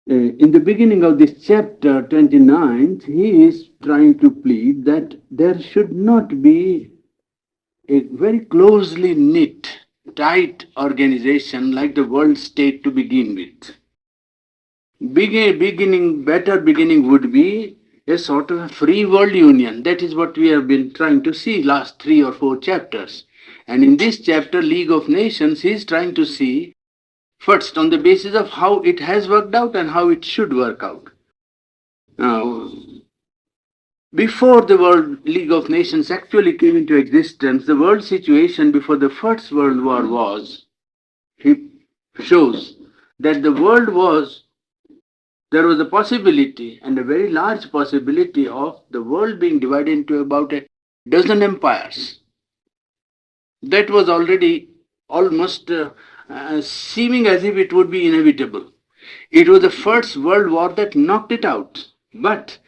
In the beginning of this chapter 29, he is trying to plead that there should not be a very closely knit, tight organization like the world state to begin with. Better beginning would be a sort of a free world union. That is what we have been trying to see last 3 or 4 chapters. And in this chapter, League of Nations, he is trying to see first on the basis of how it has worked out and how it should work out. Now, before the World League of Nations actually came into existence, the world situation before the First World War was, he shows that the world was, there was a possibility and a very large possibility of the world being divided into about a dozen empires. That was already almost seeming as if it would be inevitable. It was the First World War that knocked it out. But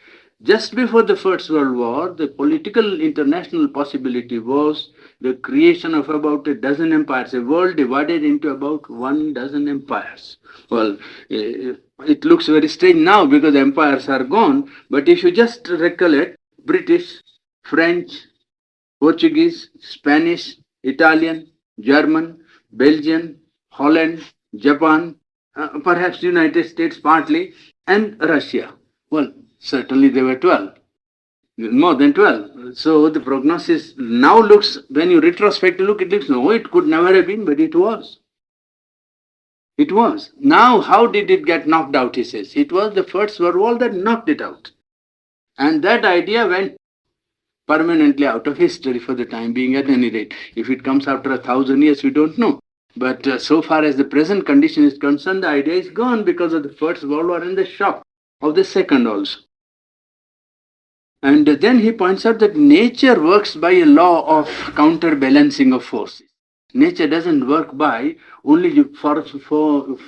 just before the First World War, the political international possibility was the creation of about a dozen empires, a world divided into about 1 dozen empires. Well, it looks very strange now because empires are gone, but if you just recollect British, French, Portuguese, Spanish, Italian, German, Belgian, Holland, Japan, perhaps United States partly, and Russia. Well, certainly there were 12, more than 12. So the prognosis now looks, when you retrospect look, it looks, no, it could never have been, but it was. It was. Now, how did it get knocked out, he says? It was the First World War that knocked it out. And that idea went permanently out of history for the time being, at any rate. If it comes after 1,000 years, we don't know. But so far as the present condition is concerned, the idea is gone because of the First World War and the shock of the Second also. And then he points out that nature works by a law of counterbalancing of forces. Nature doesn't work by only for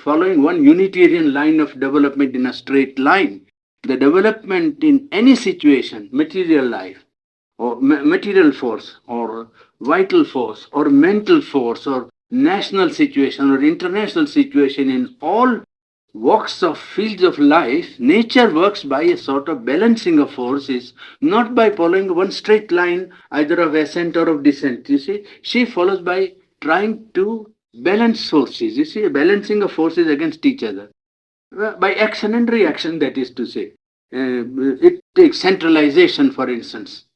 following one Unitarian line of development in a straight line. The development in any situation, material life, or material force, or vital force, or mental force, or national situation, or international situation, in all walks of fields of life, nature works by a sort of balancing of forces, not by following one straight line either of ascent or of descent. You see, she follows by trying to balance forces. You see, a balancing of forces against each other. By action and reaction, that is to say. It takes centralization, for instance,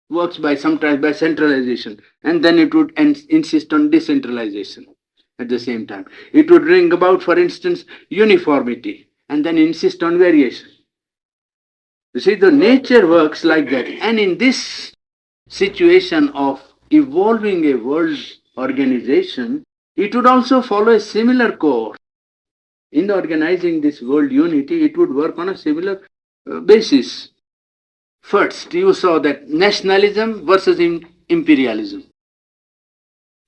works by sometimes by centralization, and then it would insist on decentralization at the same time. It would bring about, for instance, uniformity, and then insist on variation. You see, the nature works like that. And in this situation of evolving a world organization, it would also follow a similar course. In organizing this world unity, it would work on a similar basis. First, you saw that nationalism versus imperialism.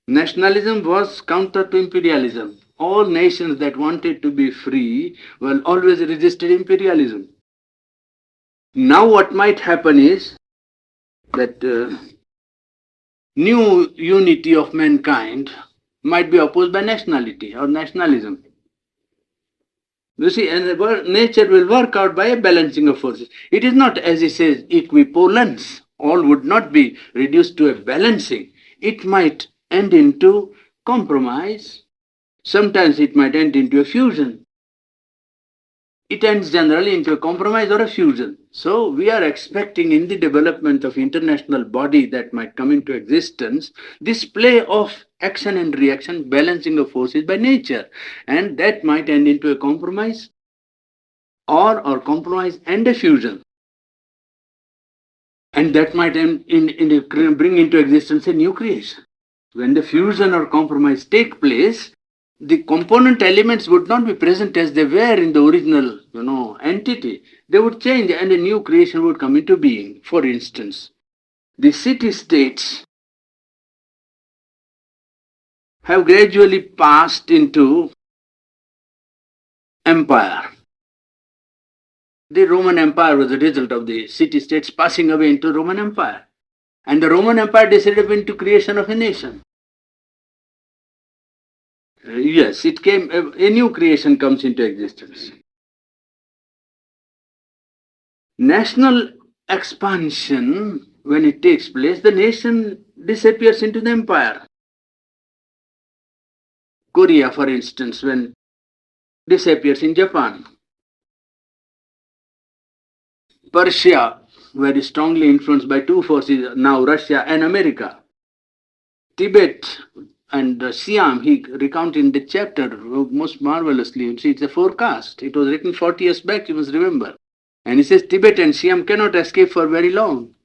Nationalism was counter to imperialism. All nations that wanted to be free well always resisted imperialism. Now what might happen is that new unity of mankind might be opposed by nationality or nationalism. You see, and nature will work out by a balancing of forces. It is not, as he says, equivalence. All would not be reduced to a balancing. It might end into compromise. Sometimes it might end into a fusion. It ends generally into a compromise or a fusion. So we are expecting in the development of international body that might come into existence, this play of action and reaction, balancing of forces by nature. And that might end into a compromise or compromise and a fusion. And that might end bring into existence a new creation. When the fusion or compromise take place, the component elements would not be present as they were in the original, entity. They would change and a new creation would come into being. For instance, the city-states have gradually passed into empire. The Roman Empire was a result of the city-states passing away into Roman Empire. And the Roman Empire decided into creation of a nation. Yes, it came, a new creation comes into existence. national expansion, when it takes place, the nation disappears into the empire. Korea, for instance, when disappears in Japan. Persia, very strongly influenced by two forces, now Russia and America. Tibet and Siam, he recounted in the chapter most marvelously. You see, it's a forecast. It was written 40 years back, you must remember. And he says Tibet and Siam cannot escape for very long.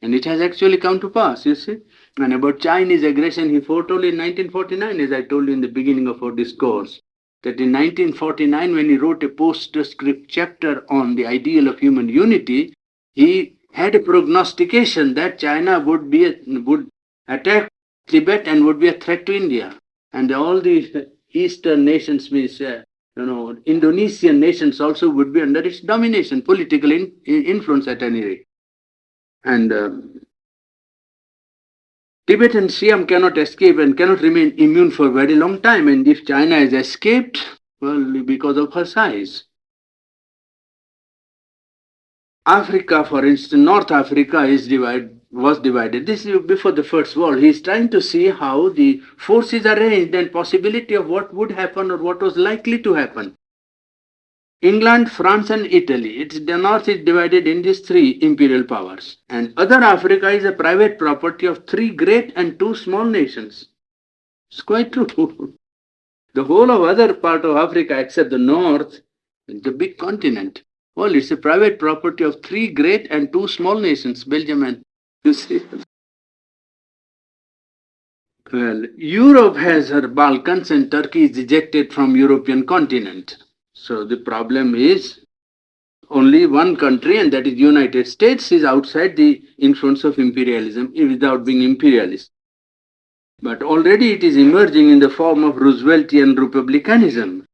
And it has actually come to pass, you see. And about Chinese aggression, he foretold in 1949, as I told you in the beginning of our discourse, that in 1949, when he wrote a postscript chapter on the ideal of human unity, he had a prognostication that China would attack Tibet and would be a threat to India. And all the Eastern nations, means Indonesian nations also would be under its domination, political influence at any rate. And Tibet and Siam cannot escape and cannot remain immune for a very long time. And if China has escaped, well, because of her size. Africa, for instance, North Africa was divided. This is before the First World. He is trying to see how the forces are arranged and possibility of what would happen or what was likely to happen. England, France, and Italy. The north is divided in these three imperial powers. And other Africa is a private property of three great and two small nations. It's quite true. The whole of other part of Africa, except the north, the big continent, well, it's a private property of three great and two small nations, Belgium and, you see. Well, Europe has her Balkans and Turkey is ejected from European continent. So the problem is only one country, and that is United States, is outside the influence of imperialism without being imperialist. But already it is emerging in the form of Rooseveltian republicanism.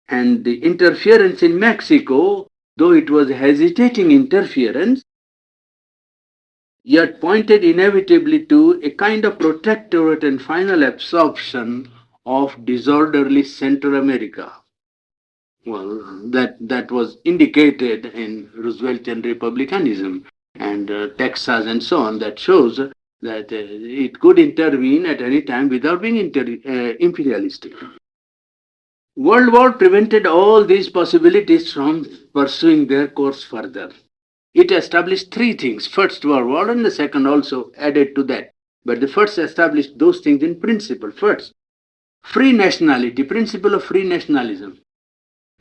And the interference in Mexico, though it was hesitating interference, yet pointed inevitably to a kind of protectorate and final absorption of disorderly Central America. Well, that was indicated in Rooseveltian republicanism and Texas and so on. That shows that it could intervene at any time without being imperialistic. World War prevented all these possibilities from pursuing their course further. It established three things. First World War and the second also added to that. But the first established those things in principle. First, free nationality, principle of free nationalism.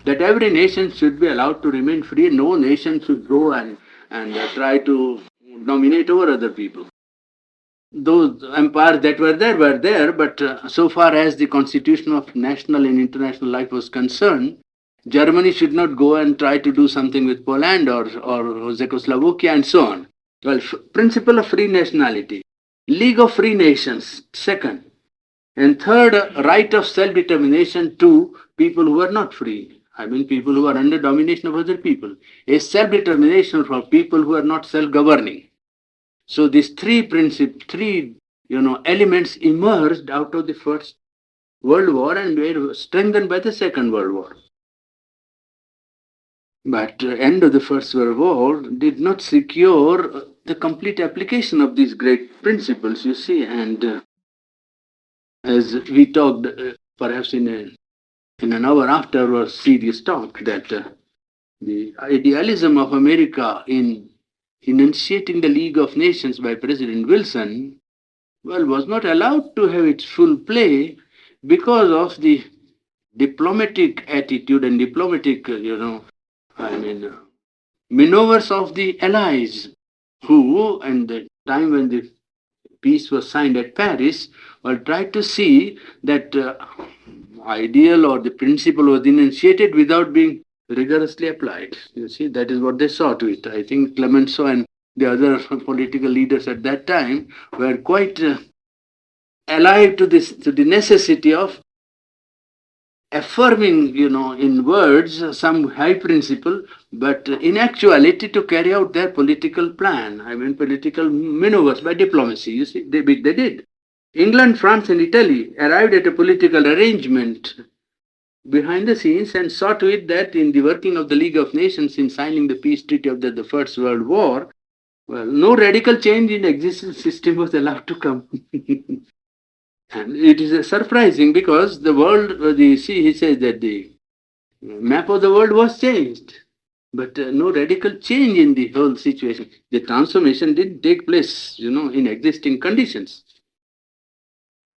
That every nation should be allowed to remain free. No nation should go and try to dominate over other people. Those empires that were there, but so far as the constitution of national and international life was concerned, Germany should not go and try to do something with Poland or Czechoslovakia and so on. Well, principle of free nationality. League of Free Nations, second. And third, right of self-determination to people who are not free. I mean, people who are under domination of other people. A self-determination for people who are not self-governing. So these three elements emerged out of the First World War and were strengthened by the Second World War. But the end of the First World War did not secure the complete application of these great principles, you see. And as we talked, perhaps in an hour after our serious talk, that the idealism of America in enunciating the League of Nations by President Wilson, well, was not allowed to have its full play because of the diplomatic attitude and diplomatic, maneuvers of the allies who, and the time when the peace was signed at Paris, well, tried to see that ideal or the principle was enunciated without being rigorously applied. You see, that is what they saw to it. I think Clemenceau and the other political leaders at that time were quite alive to the necessity of affirming, in words some high principle, but in actuality to carry out their political plan. I mean, political maneuvers by diplomacy. You see, they did. England, France, and Italy arrived at a political arrangement behind the scenes and saw to it that in the working of the League of Nations in signing the peace treaty of the First World War, well, no radical change in the existing system was allowed to come. And it is surprising because the world, he says that the map of the world was changed, but no radical change in the whole situation. The transformation didn't take place, in existing conditions.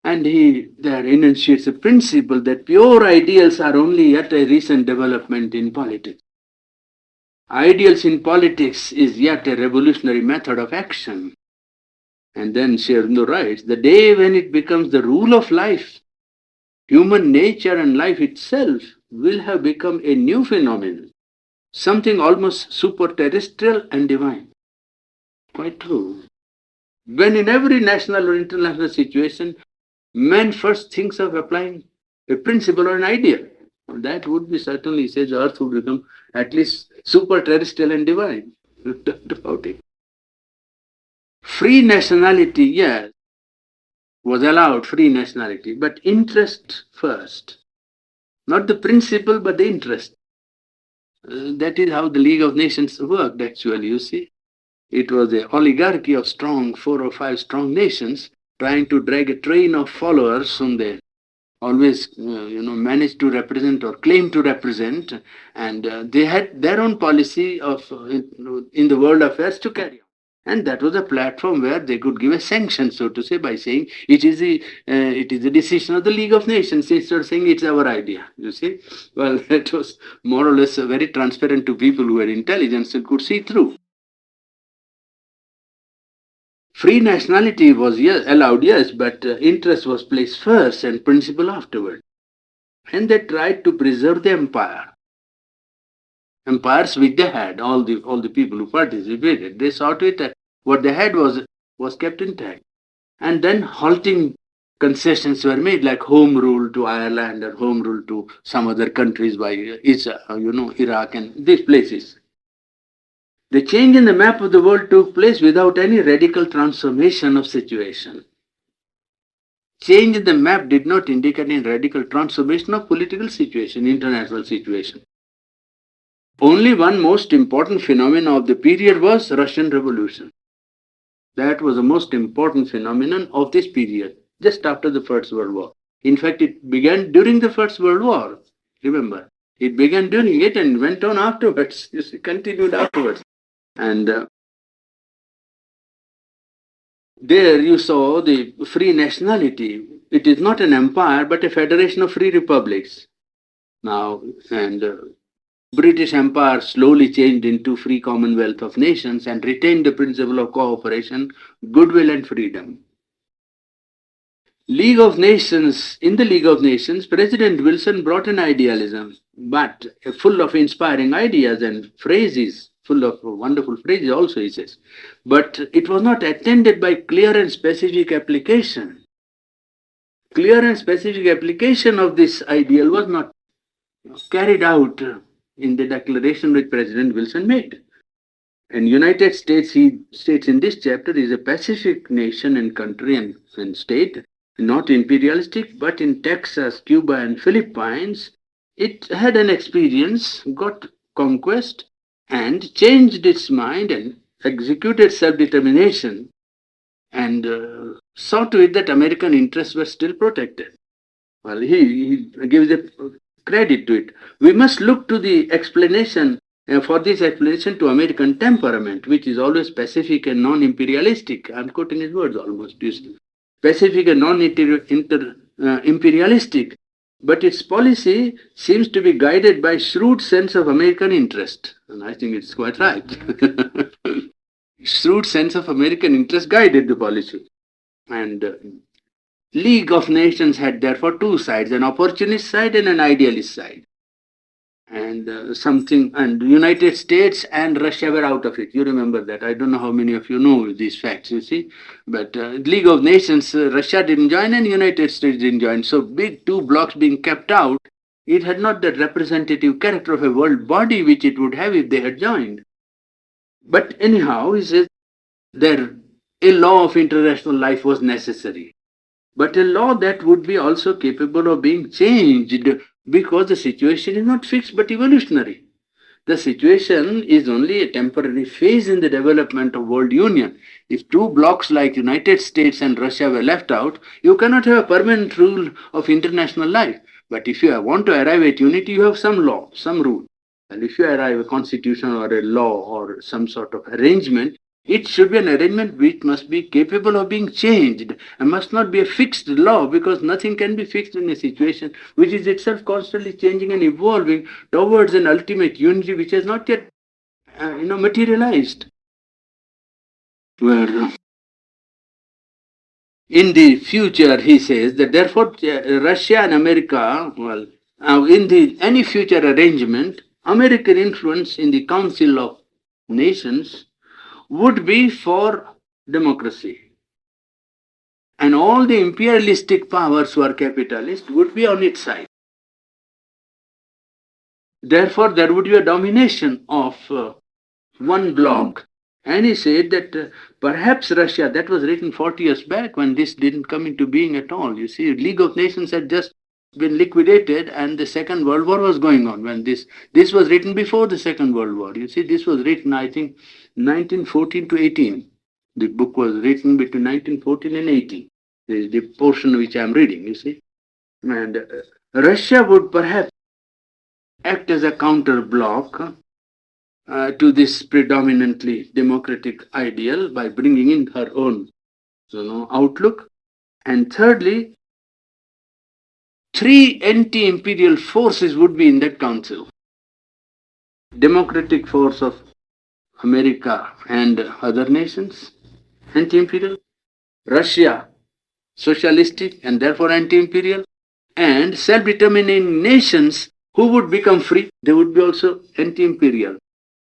And he there enunciates a principle that pure ideals are only yet a recent development in politics. Ideals in politics is yet a revolutionary method of action. And then Sherno writes, the day when it becomes the rule of life, human nature and life itself will have become a new phenomenon, something almost super-terrestrial and divine. Quite true. When in every national or international situation, man first thinks of applying a principle or an idea, that would be certainly, says, the earth would become at least super-terrestrial and divine. No doubt about it. Free nationality, yes, was allowed, free nationality, but interest first. Not the principle, but the interest. That is how the League of Nations worked, actually, you see. It was an oligarchy of strong, 4 or 5 strong nations trying to drag a train of followers whom they always, managed to represent or claim to represent, and they had their own policy of in the world affairs to carry on. And that was a platform where they could give a sanction, so to say, by saying it is the decision of the League of Nations instead of saying it's our idea. You see, well, it was more or less very transparent to people who had intelligence and could see through. Free nationality was allowed, yes, but interest was placed first and principle afterward. And they tried to preserve the empire. Empires which they had, all the people who participated, they saw to it that what they had was kept intact. And then halting concessions were made, like home rule to Ireland or home rule to some other countries by Iraq and these places. The change in the map of the world took place without any radical transformation of situation. Change in the map did not indicate any radical transformation of political situation, international situation. Only one most important phenomenon of the period was Russian Revolution. That was the most important phenomenon of this period, just after the First World War. In fact, it began during the First World War. Remember, it began during it and went on afterwards. You see, continued afterwards. And there you saw the free nationality. It is not an empire, but a federation of free republics. Now, and British Empire slowly changed into free commonwealth of nations and retained the principle of cooperation, goodwill and freedom. League of Nations, in the League of Nations, President Wilson brought an idealism, but full of inspiring ideas and phrases, full of wonderful phrases also, he says. But it was not attended by clear and specific application. Clear and specific application of this ideal was not carried out in the declaration which President Wilson made. And United States, he states in this chapter, is a Pacific nation and country and state, not imperialistic, but in Texas, Cuba, and Philippines, it had an experience, got conquest, and changed its mind and executed self-determination, and saw to it that American interests were still protected. Well, he gives a credit to it. We must look to the explanation, for this explanation, to American temperament, which is always pacific and non-imperialistic. I'm quoting his words almost. Pacific and non-imperialistic, but its policy seems to be guided by shrewd sense of American interest. And I think it's quite right. Shrewd sense of American interest guided the policy. And League of Nations had therefore 2 sides, an opportunist side and an idealist side. And and the United States and Russia were out of it. You remember that. I don't know how many of you know these facts, you see. But League of Nations, Russia didn't join and United States didn't join. So big 2 blocks being kept out, it had not the representative character of a world body which it would have if they had joined. But anyhow, he says, a law of international life was necessary, but a law that would be also capable of being changed because the situation is not fixed but evolutionary. The situation is only a temporary phase in the development of world union. If two blocs like United States and Russia were left out, you cannot have a permanent rule of international life. But if you want to arrive at unity, you have some law, some rule. And if you arrive a constitution or a law or some sort of arrangement, it should be an arrangement which must be capable of being changed and must not be a fixed law, because nothing can be fixed in a situation which is itself constantly changing and evolving towards an ultimate unity which has not yet materialized. Where in the future, he says that therefore Russia and America, well, in the any future arrangement, American influence in the Council of Nations would be for democracy. And all the imperialistic powers who are capitalist would be on its side. Therefore, there would be a domination of one bloc. And he said that perhaps Russia, that was written 40 years back when this didn't come into being at all. You see, League of Nations had just been liquidated and the Second World War was going on when this was written before the Second World War. You see, this was written, I think, 1914 to 18. The book was written between 1914 and 18, the portion which I am reading, you see. And Russia would perhaps act as a counter bloc to this predominantly democratic ideal by bringing in her own outlook. And thirdly, three anti-imperial forces would be in that council. Democratic force of America and other nations, anti-imperial. Russia, socialistic and therefore anti-imperial. And self-determining nations who would become free, they would be also anti-imperial.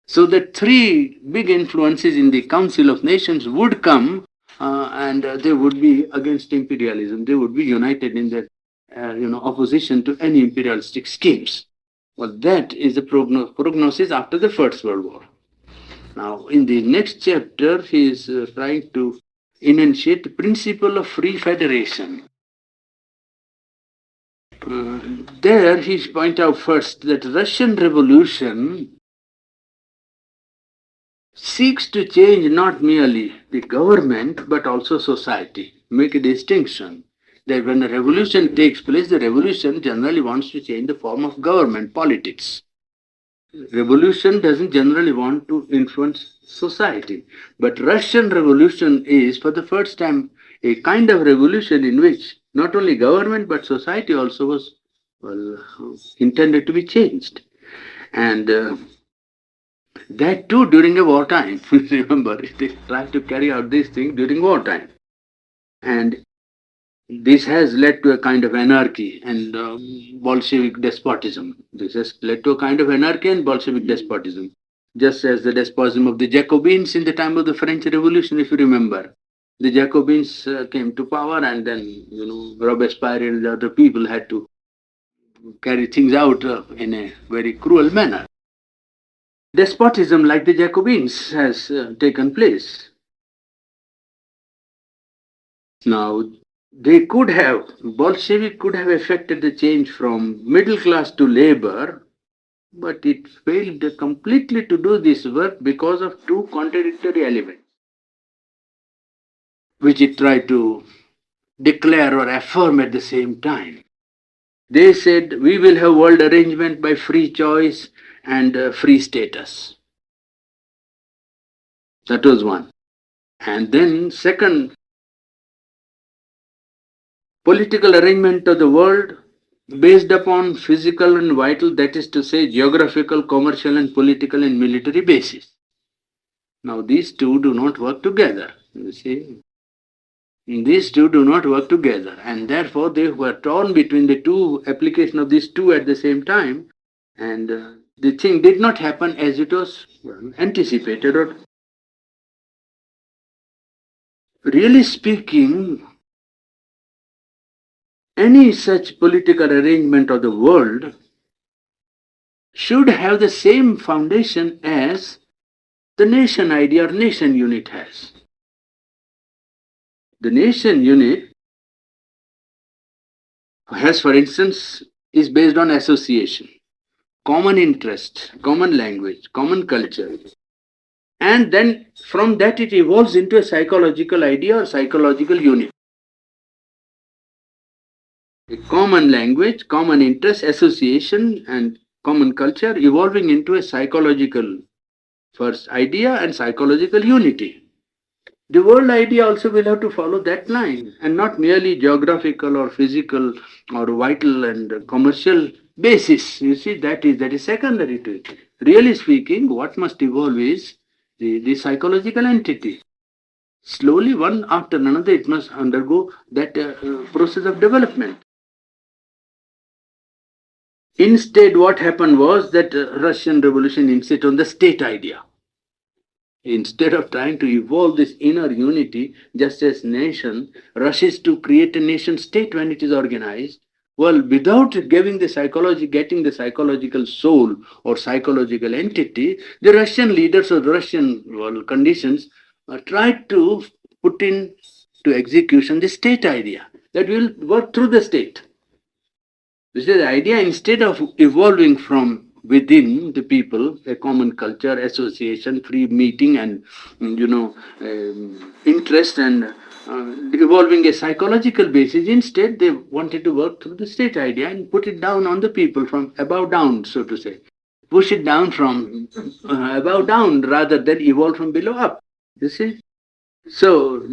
So the three big influences in the Council of Nations would come and they would be against imperialism. They would be united in their opposition to any imperialistic schemes. Well, that is the prognosis after the First World War. Now, in the next chapter, he is trying to enunciate the principle of free federation. There, he points out first that Russian Revolution seeks to change not merely the government but also society. Make a distinction that when a revolution takes place, the revolution generally wants to change the form of government, politics. Revolution doesn't generally want to influence society. But Russian Revolution is, for the first time, a kind of revolution in which not only government but society also was intended to be changed. And that too during a wartime. Remember, they tried to carry out this thing during wartime. And this has led to a kind of anarchy and Bolshevik despotism. This has led to a kind of anarchy and Bolshevik despotism. Just as the despotism of the Jacobins in the time of the French Revolution, if you remember. The Jacobins came to power and then, Robespierre and the other people had to carry things out in a very cruel manner. Despotism like the Jacobins has taken place. Now, Bolshevik could have affected the change from middle class to labor, but it failed completely to do this work because of two contradictory elements, which it tried to declare or affirm at the same time. They said, we will have world arrangement by free choice and free status. That was one. And then second, political arrangement of the world based upon physical and vital, that is to say, geographical, commercial, and political and military basis. Now, these two do not work together. You see, these two do not work together, and therefore they were torn between the two application of these two at the same time, and the thing did not happen as it was anticipated. Or really speaking, any such political arrangement of the world should have the same foundation as the nation idea or nation unit has. The nation unit has, for instance, is based on association, common interest, common language, common culture. And then from that it evolves into a psychological idea or psychological unit. A common language, common interest, association, and common culture evolving into a psychological first idea and psychological unity. The world idea also will have to follow that line and not merely geographical or physical or vital and commercial basis. You see, that is secondary to it. Really speaking, what must evolve is the psychological entity. Slowly, one after another, it must undergo that process of development. Instead, what happened was that Russian Revolution insisted on the state idea. Instead of trying to evolve this inner unity, just as nation rushes to create a nation state when it is organized, well, without getting the psychological soul or psychological entity, the Russian leaders or the Russian conditions tried to put in to execution the state idea that will work through the state. This is the idea. Instead of evolving from within the people, a common culture, association, free meeting, and interest, and evolving a psychological basis, instead they wanted to work through the state idea and put it down on the people from above down, so to say. Push it down from above down rather than evolve from below up. You see? So,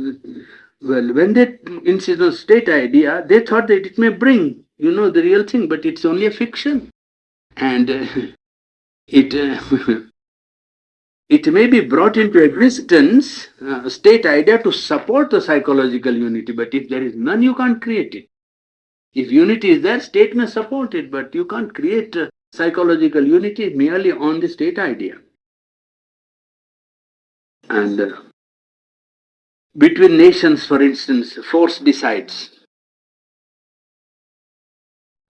well, when they insist on state idea, they thought that it may bring, the real thing, but it's only a fiction. And it it may be brought into existence, state idea to support the psychological unity, but if there is none, you can't create it. If unity is there, state may support it, but you can't create psychological unity merely on the state idea. And between nations, for instance, force decides.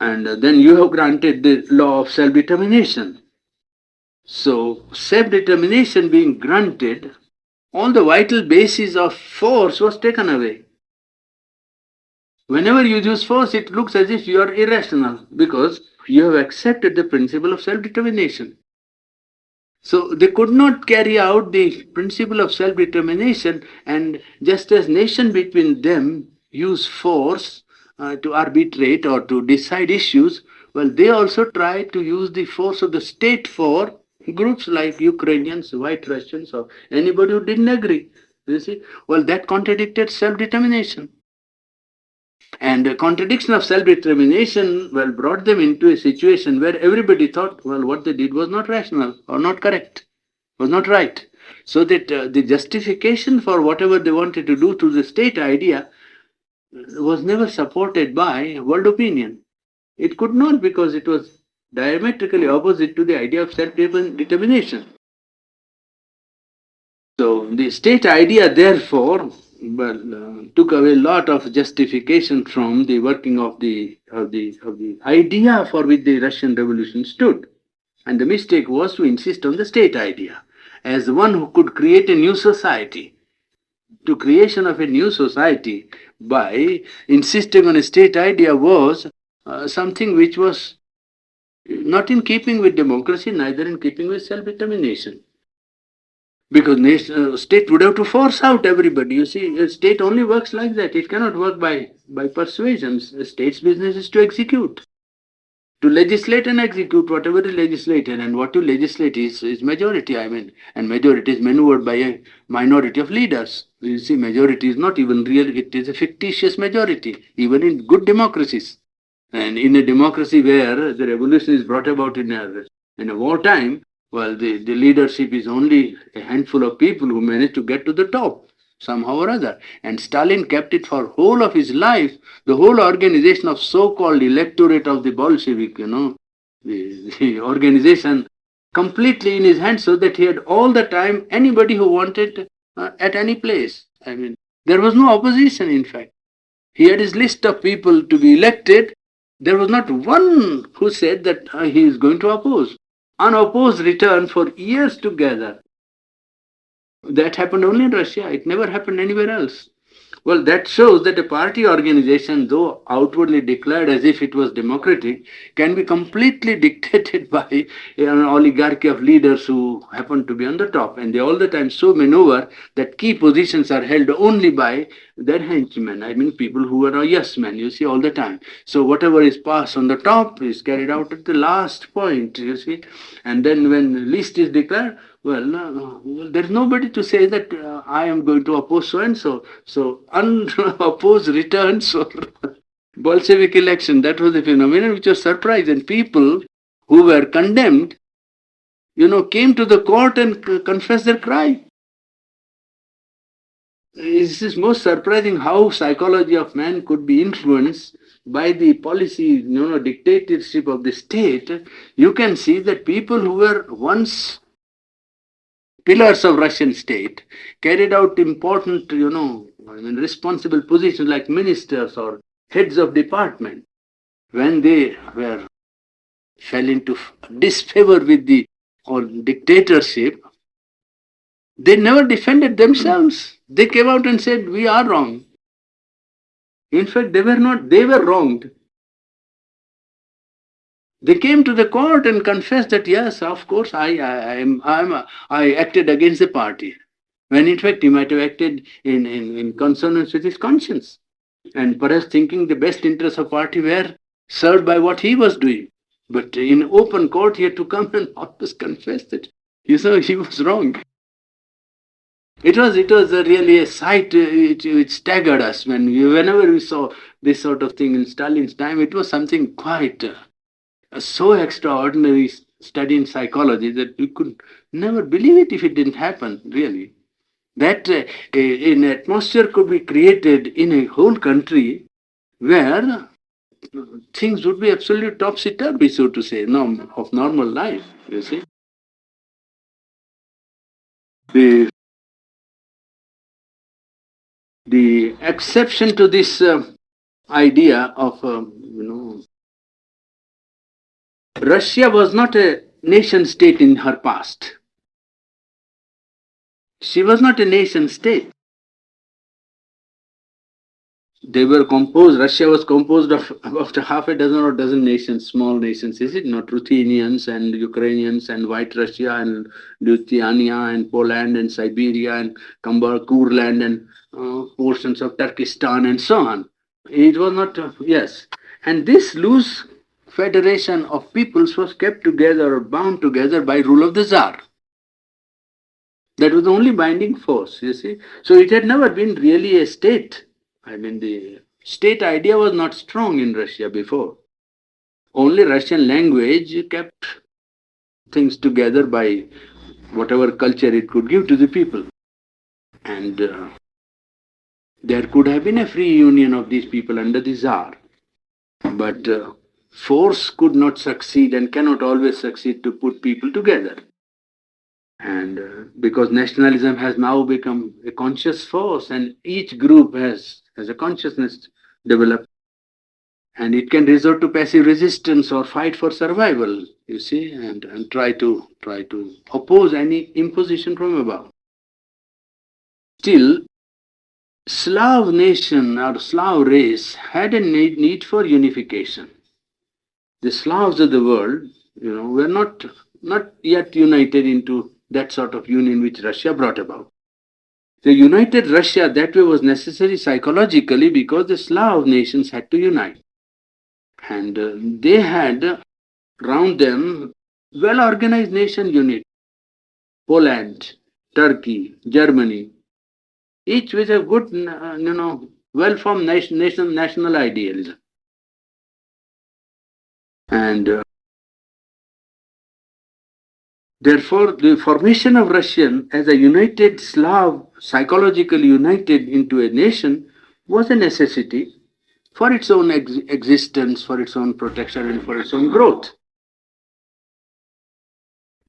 And then you have granted the law of self-determination. So, self-determination being granted, all the vital basis of force was taken away. Whenever you use force, it looks as if you are irrational because you have accepted the principle of self-determination. So they could not carry out the principle of self-determination, and just as nation between them use force to arbitrate or to decide issues, well, they also try to use the force of the state for groups like Ukrainians, White Russians, or anybody who didn't agree. You see, well, that contradicted self-determination. And the contradiction of self-determination, well, brought them into a situation where everybody thought, well, what they did was not rational or not correct, was not right. So that the justification for whatever they wanted to do to the state idea was never supported by world opinion. It could not, because it was diametrically opposite to the idea of self-determination. So the state idea, therefore, took away a lot of justification from the working of the idea for which the Russian Revolution stood. And the mistake was to insist on the state idea as one who could create a new society. To creation of a new society by insisting on a state idea was something which was not in keeping with democracy, neither in keeping with self-determination. Because state would have to force out everybody. You see, a state only works like that. It cannot work by persuasions. A state's business is to execute, to legislate and execute whatever is legislated. And what you legislate is majority, and majority is maneuvered by a minority of leaders. You see, majority is not even real, it is a fictitious majority, even in good democracies. And in a democracy where the revolution is brought about in a wartime, well, the leadership is only a handful of people who manage to get to the top somehow or other. And Stalin kept it for whole of his life, the whole organization of so-called electorate of the Bolshevik, the organization completely in his hands, so that he had all the time anybody who wanted at any place. There was no opposition, in fact. He had his list of people to be elected. There was not one who said that he is going to oppose. Unopposed return for years together. That happened only in Russia. It never happened anywhere else. Well, that shows that a party organization, though outwardly declared as if it was democratic, can be completely dictated by an oligarchy of leaders who happen to be on the top. And they all the time so maneuver that key positions are held only by their henchmen. I mean, people who are yes men, you see, all the time. So whatever is passed on the top is carried out at the last point, you see. And then when list is declared, well, there's nobody to say that I am going to oppose so and so. So unopposed returns or Bolshevik election. That was a phenomenon which was surprising. And people who were condemned, came to the court and confessed their crime. This is most surprising how psychology of man could be influenced by the policy, dictatorship of the state. You can see that people who were once pillars of Russian state carried out important, responsible positions like ministers or heads of department. When they fell into disfavor with the or dictatorship, they never defended themselves. They came out and said, "We are wrong." In fact, they were not. They were wronged. They came to the court and confessed that yes, of course, I acted against the party. When in fact he might have acted in consonance with his conscience, and perhaps thinking the best interests of party were served by what he was doing. But in open court he had to come and always confess that he was wrong. It was really a sight which staggered us whenever we saw this sort of thing in Stalin's time. It was something quite so extraordinary study in psychology that we could never believe it if it didn't happen, really. That an atmosphere could be created in a whole country where things would be absolutely topsy-turvy, so to say, of normal life, you see. The exception to this idea of, Russia was not a nation state in her past. She was not a nation state. They were composed, Russia was composed of half a dozen or dozen nations, small nations, is it not? Ruthenians and Ukrainians and White Russia and Lithuania and Poland and Siberia and Kurland and portions of Turkestan and so on. It was not, yes. And this loose federation of peoples was kept together or bound together by rule of the Tsar. That was the only binding force, you see. So it had never been really a state. I mean, the state idea was not strong in Russia before. Only Russian language kept things together by whatever culture it could give to the people. And there could have been a free union of these people under the Tsar. But force could not succeed and cannot always succeed to put people together. And because nationalism has now become a conscious force and each group has a consciousness developed, and it can resort to passive resistance or fight for survival, you see, and try to oppose any imposition from above. Still, Slav nation or Slav race had a need for unification. The Slavs of the world, were not yet united into that sort of union which Russia brought about. The united Russia that way was necessary psychologically because the Slav nations had to unite. And they had around them well-organized nation unit. Poland, Turkey, Germany, each with a good, well-formed national idealism. And therefore, the formation of Russian as a united Slav, psychologically united into a nation, was a necessity for its own existence, for its own protection, and for its own growth.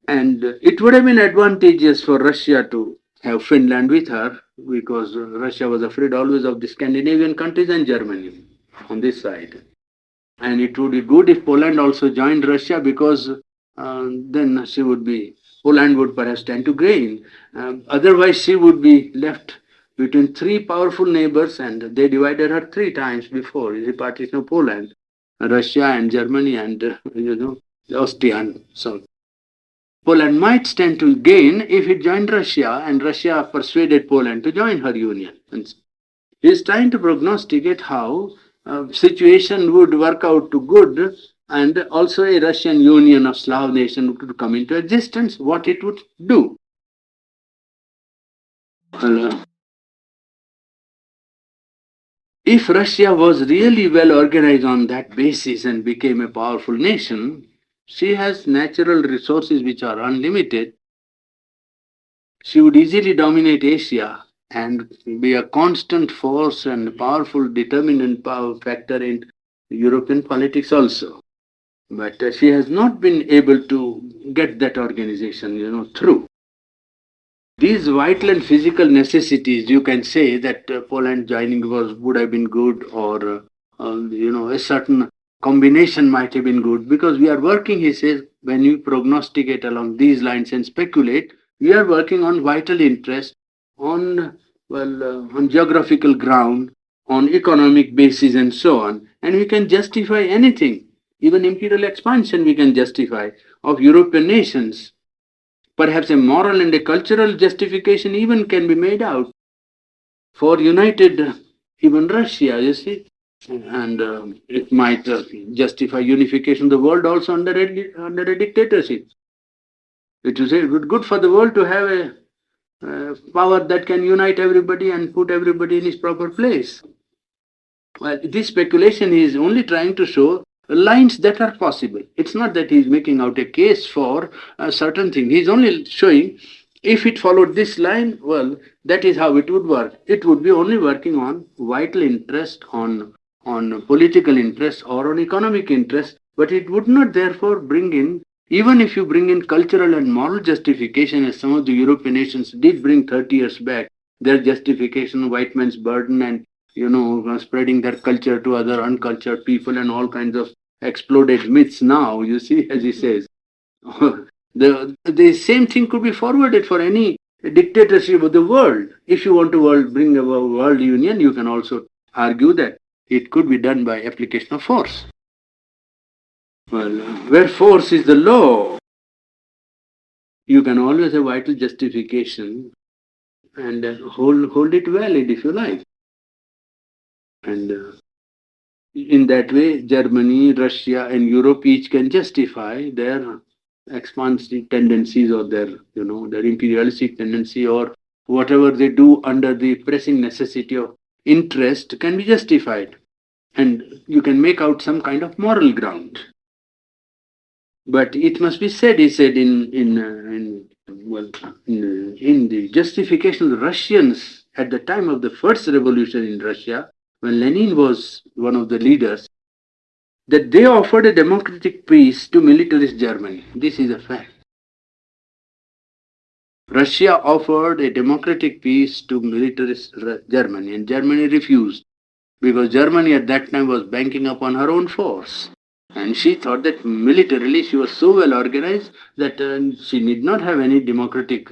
And it would have been advantageous for Russia to have Finland with her because Russia was afraid always of the Scandinavian countries and Germany on this side. And it would be good if Poland also joined Russia because then Poland would perhaps stand to gain. Otherwise, she would be left between three powerful neighbors, and they divided her three times before the partition of Poland, Russia and Germany and Austria and so. Poland might stand to gain if it joined Russia, and Russia persuaded Poland to join her union. And he is trying to prognosticate how situation would work out to good, and also a Russian union of Slav nation would come into existence, what it would do. Well, if Russia was really well organized on that basis and became a powerful nation, she has natural resources which are unlimited. She would easily dominate Asia and be a constant force and powerful determinant power factor in European politics also. But she has not been able to get that organization, through. These vital and physical necessities, you can say that Poland joining would have been good, or a certain combination might have been good, because we are working. He says, when you prognosticate along these lines and speculate, we are working on vital interest, on on geographical ground, on economic basis, and so on, and we can justify anything, even imperial expansion. We can justify of European nations. Perhaps a moral and a cultural justification even can be made out for united even Russia, you see. And it might justify unification of the world also under a dictatorship. It is good for the world to have a power that can unite everybody and put everybody in his proper place. Well, this speculation is only trying to show lines that are possible. It's not that he's making out a case for a certain thing. He's only showing if it followed this line, well, that is how it would work. It would be only working on vital interest, on political interest, or on economic interest, but it would not therefore bring in, even if you bring in cultural and moral justification, as some of the European nations did bring 30 years back, their justification, white man's burden, and spreading their culture to other uncultured people, and all kinds of exploded myths now, you see, as he says. The same thing could be forwarded for any dictatorship of the world. If you want to bring a world union, you can also argue that it could be done by application of force. Well, where force is the law, you can always have vital justification and hold it valid if you like. And in that way, Germany, Russia, and Europe each can justify their expansive tendencies, or their imperialistic tendency, or whatever they do under the pressing necessity of interest can be justified. And you can make out some kind of moral ground. But it must be said, he said, in the justification of the Russians at the time of the first revolution in Russia, when Lenin was one of the leaders, that they offered a democratic peace to militarist Germany. This is a fact. Russia offered a democratic peace to militarist Germany, and Germany refused, because Germany at that time was banking upon her own force. And she thought that militarily she was so well organized that she need not have any democratic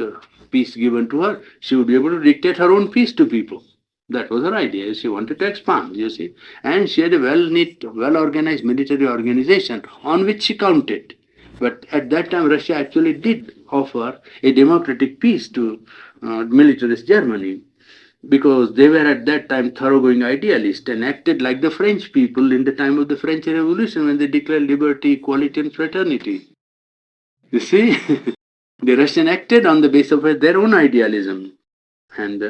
peace given to her. She would be able to dictate her own peace to people. That was her idea. She wanted to expand, you see. And she had a well-knit, well-organized military organization on which she counted. But at that time, Russia actually did offer a democratic peace to militarist Germany, because they were at that time thoroughgoing idealists and acted like the French people in the time of the French Revolution, when they declared liberty, equality, and fraternity. You see, the Russian acted on the basis of their own idealism. And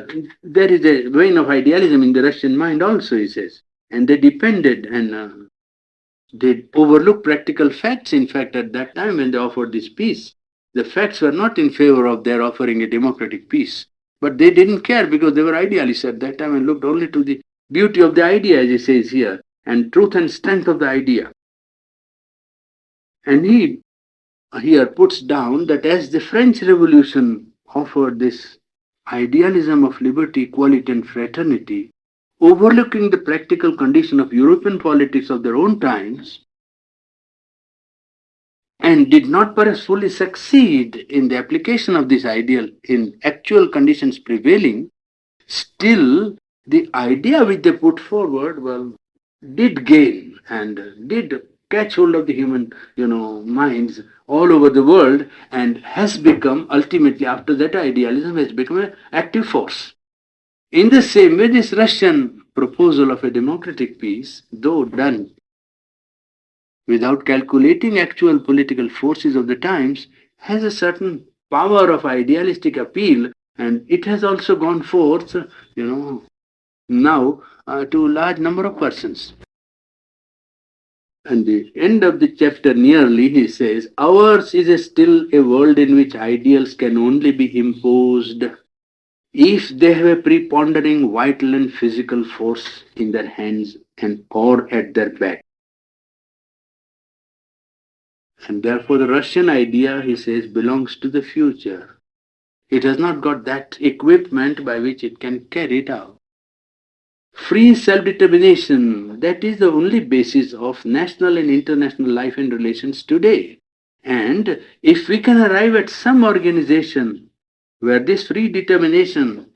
there is a vein of idealism in the Russian mind also, he says. And they depended, and they overlooked practical facts, in fact, at that time when they offered this peace. The facts were not in favor of their offering a democratic peace. But they didn't care, because they were idealists at that time and looked only to the beauty of the idea, as he says here, and truth and strength of the idea. And he here puts down that as the French Revolution offered this idealism of liberty, equality, and fraternity, overlooking the practical condition of European politics of their own times, and did not perhaps fully succeed in the application of this ideal in actual conditions prevailing, Still, the idea which they put forward, well, did gain and did catch hold of the human, minds all over the world, and has become ultimately, after that, idealism has become an active force. In the same way, this Russian proposal of a democratic peace, though done without calculating actual political forces of the times, has a certain power of idealistic appeal, and it has also gone forth, now to a large number of persons. And the end of the chapter nearly, he says, ours is still a world in which ideals can only be imposed if they have a preponderating vital and physical force in their hands and or at their back. And therefore the Russian idea, he says, belongs to the future. It has not got that equipment by which it can carry it out. Free self-determination, that is the only basis of national and international life and relations today. And if we can arrive at some organization where this free determination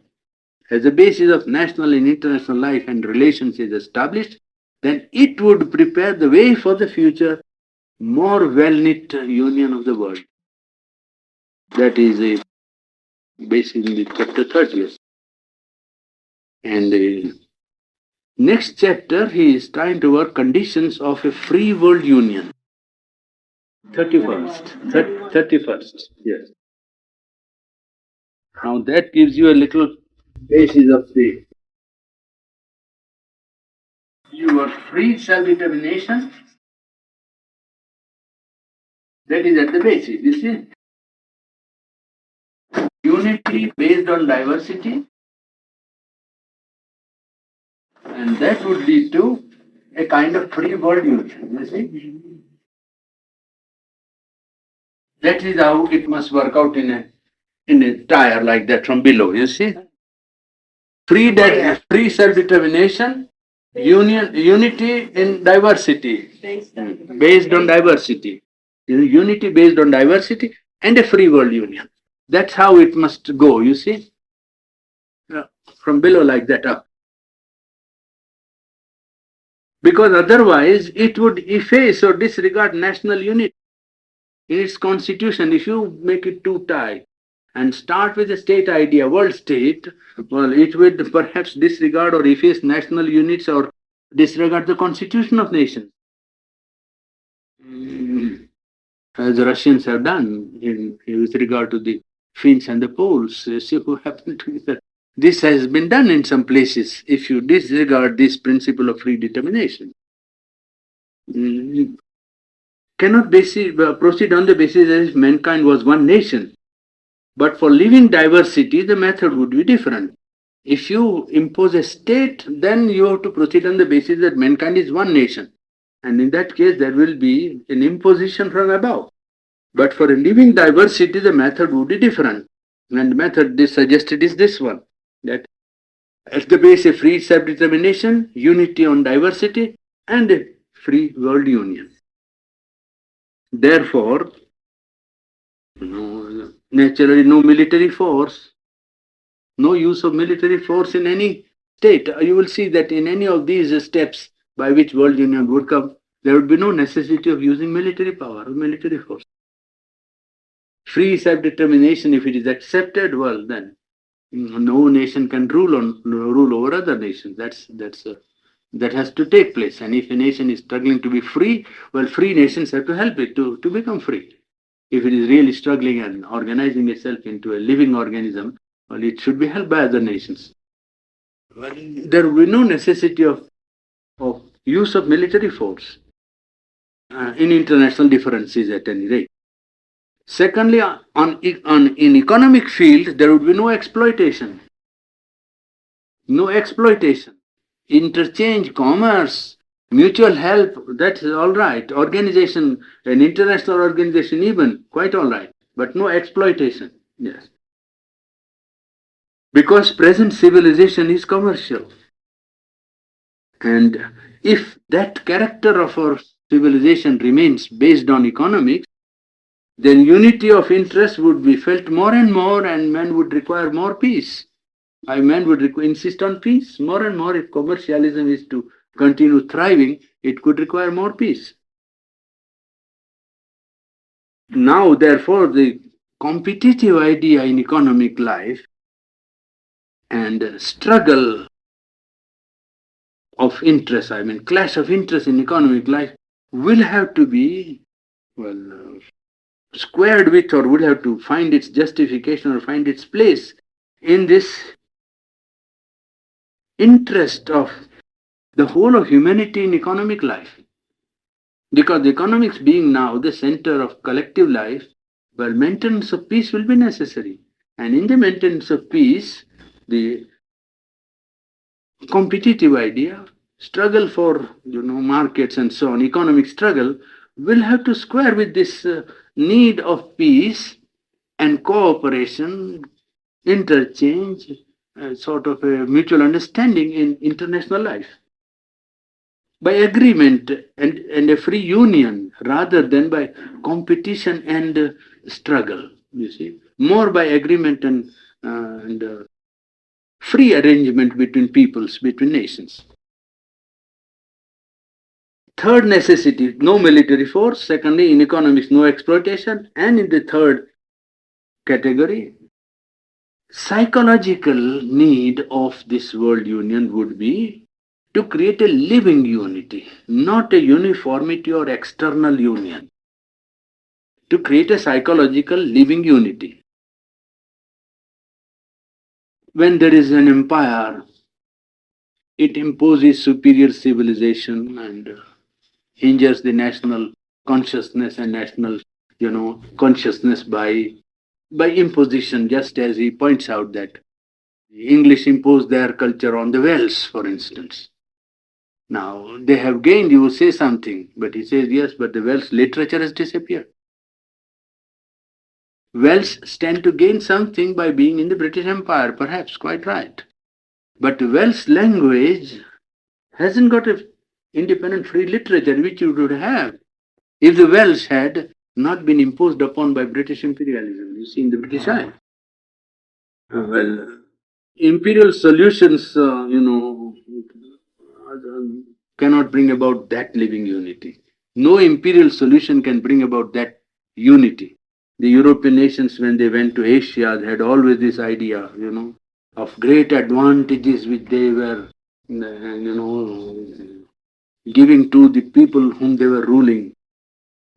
as a basis of national and international life and relations is established, then it would prepare the way for the future more well-knit union of the world. That is a basis in the chapter 30th. And the next chapter, he is trying to work conditions of a free world union. 31st. 31st, yes. Now that gives you a little basis of the your free self-determination. That is at the basis. You see, unity based on diversity, and that would lead to a kind of free world union. You see, that is how it must work out in a tire like that from below. You see, free self-determination, unity in diversity, based on diversity, unity based on diversity, and a free world union. That's how it must go. You see, from below like that up. Because otherwise it would efface or disregard national unity in its constitution. If you make it too tight and start with a state idea, world state, well, it would perhaps disregard or efface national units or disregard the constitution of nations. As the Russians have done with regard to the Finns and the Poles, see who happened to that. This has been done in some places if you disregard this principle of free determination. Cannot proceed on the basis as if mankind was one nation. But for living diversity, the method would be different. If you impose a state, then you have to proceed on the basis that mankind is one nation. And in that case, there will be an imposition from above. But for a living diversity, the method would be different. And the method they suggested is this one, that at the base a free self-determination, unity on diversity, and a free world union. Therefore, naturally no military force, no use of military force in any state. You will see that in any of these steps by which world union would come, there would be no necessity of using military power or military force. Free self-determination, if it is accepted, well then no nation can rule over other nations. That has to take place. And if a nation is struggling to be free, well, free nations have to help it to become free. If it is really struggling and organizing itself into a living organism, well, it should be helped by other nations. Well, there will be no necessity of use of military force in international differences at any rate. Secondly, in economic field, there would be no exploitation. No exploitation. Interchange, commerce, mutual help, that's all right. Organization, an international organization even, quite all right. But no exploitation. Yes. Because present civilization is commercial. And if that character of our civilization remains based on economics, then unity of interest would be felt more and more, and men would require more peace. Man would insist on peace more and more. If commercialism is to continue thriving, it could require more peace. Now, therefore, the competitive idea in economic life and struggle of interest, clash of interest in economic life will have to be, well, squared with, or would have to find its justification or find its place in this interest of the whole of humanity in economic life. Because the economics being now the center of collective life, well, maintenance of peace will be necessary. And in the maintenance of peace, the competitive idea, struggle for markets and so on, economic struggle will have to square with this need of peace and cooperation, interchange, sort of a mutual understanding in international life by agreement and a free union rather than by competition and struggle. You see, more by agreement and free arrangement between peoples, between nations. Third necessity, no military force. Secondly, in economics, no exploitation. And in the third category, psychological need of this world union would be to create a living unity, not a uniformity or external union. To create a psychological living unity. When there is an empire, it imposes superior civilization and hinders the national consciousness and national, consciousness by imposition, just as he points out that the English imposed their culture on the Welsh, for instance. Now they have gained, you say something, but he says yes, but the Welsh literature has disappeared. Welsh stand to gain something by being in the British Empire, perhaps, quite right. But Welsh language hasn't got an independent free literature which you would have if the Welsh had not been imposed upon by British imperialism, you see, in the British Isles. Well, imperial solutions, cannot bring about that living unity. No imperial solution can bring about that unity. The European nations, when they went to Asia, they had always this idea, of great advantages which they were, giving to the people whom they were ruling.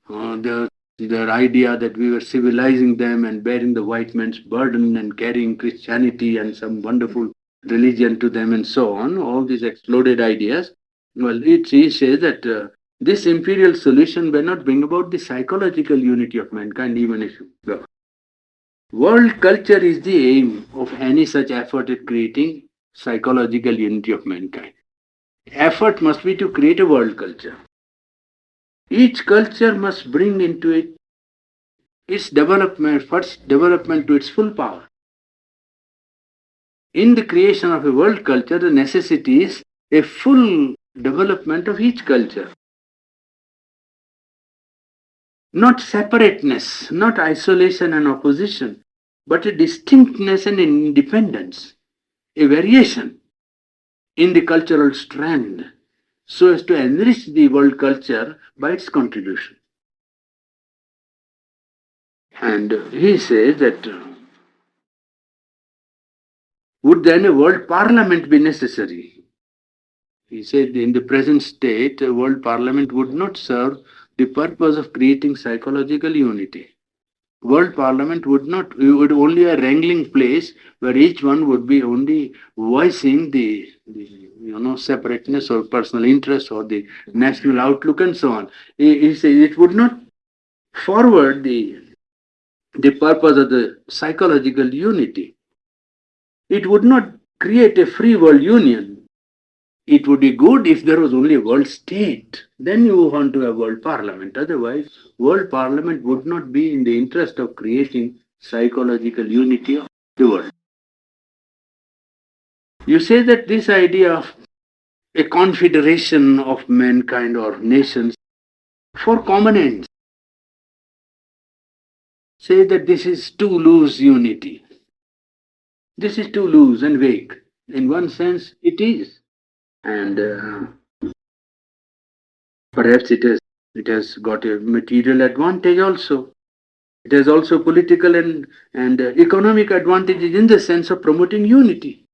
Their idea that we were civilizing them and bearing the white man's burden and carrying Christianity and some wonderful religion to them and so on, all these exploded ideas. Well, he says that this imperial solution may not bring about the psychological unity of mankind, even if you. World culture is the aim of any such effort at creating psychological unity of mankind. Effort must be to create a world culture. Each culture must bring into it its development, first development to its full power. In the creation of a world culture, the necessity is a full development of each culture. Not separateness, not isolation and opposition, but a distinctness and independence, a variation in the cultural strand, so as to enrich the world culture by its contribution. And he says that would then a world parliament be necessary? He said in the present state, a world parliament would not serve the purpose of creating psychological unity. World Parliament would only a wrangling place where each one would be only voicing the separateness or personal interest or the national outlook and so on. He says it would not forward the purpose of the psychological unity. It would not create a free world union. It would be good if there was only a world state. Then you want to have world parliament. Otherwise, world parliament would not be in the interest of creating psychological unity of the world. You say that this idea of a confederation of mankind or nations for common ends, say that this is too loose unity. This is too loose and vague. In one sense, it is. And perhaps it has got a material advantage also. It has also political and economic advantages in the sense of promoting unity.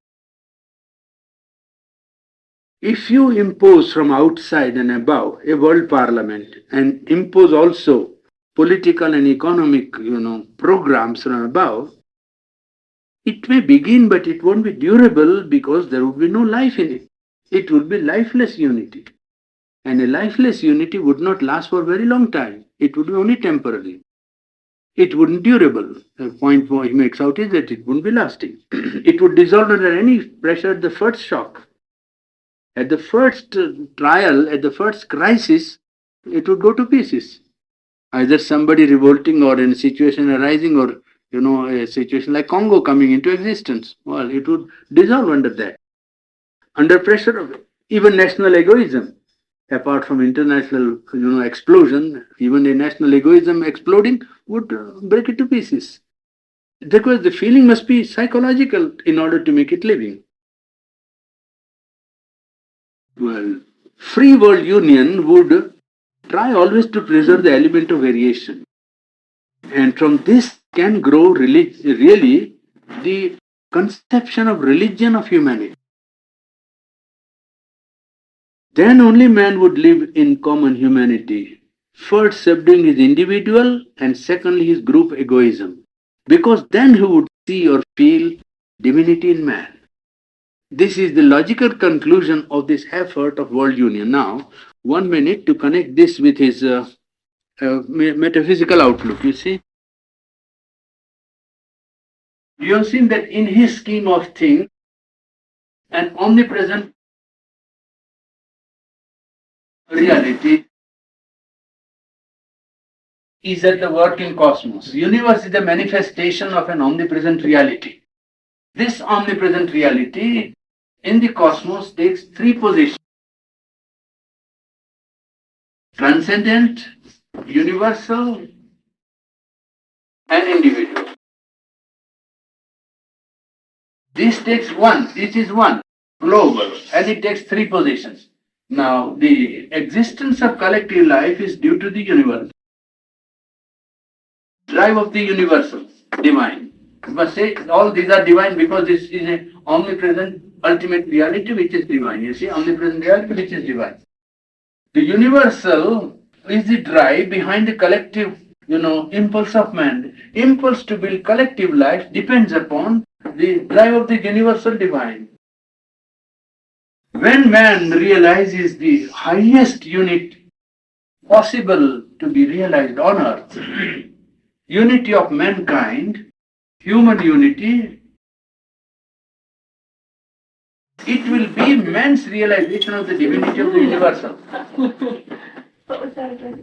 If you impose from outside and above a world parliament and impose also political and economic, programs from above, it may begin, but it won't be durable because there would be no life in it. It would be lifeless unity. And a lifeless unity would not last for a very long time. It would be only temporary. It wouldn't durable. The point he makes out is that it wouldn't be lasting. It would dissolve under any pressure at the first shock. At the first trial, at the first crisis, it would go to pieces. Either somebody revolting or in a situation arising or a situation like Congo coming into existence. Well, it would dissolve under that. Under pressure of even national egoism, apart from international explosion, even a national egoism exploding would break it to pieces. Because the feeling must be psychological in order to make it living. Well, free world union would try always to preserve the element of variation. And from this can grow really the conception of religion of humanity. Then only man would live in common humanity, first subduing his individual and secondly his group egoism, because then he would see or feel divinity in man. This is the logical conclusion of this effort of world union. Now, 1 minute to connect this with his metaphysical outlook. You see, you have seen that in his scheme of things, an omnipresent reality is at the work in cosmos. The universe is the manifestation of an omnipresent reality. This omnipresent reality in the cosmos takes three positions: transcendent, universal, and individual. This is one, global, and it takes three positions. Now, the existence of collective life is due to the universe. Drive of the universal, divine. You must say all these are divine because this is an omnipresent ultimate reality which is divine. You see, omnipresent reality which is divine. The universal is the drive behind the collective, impulse of man. Impulse to build collective life depends upon the drive of the universal divine. When man realizes the highest unit possible to be realized on earth, unity of mankind, human unity, it will be man's realization of the divinity of the universal.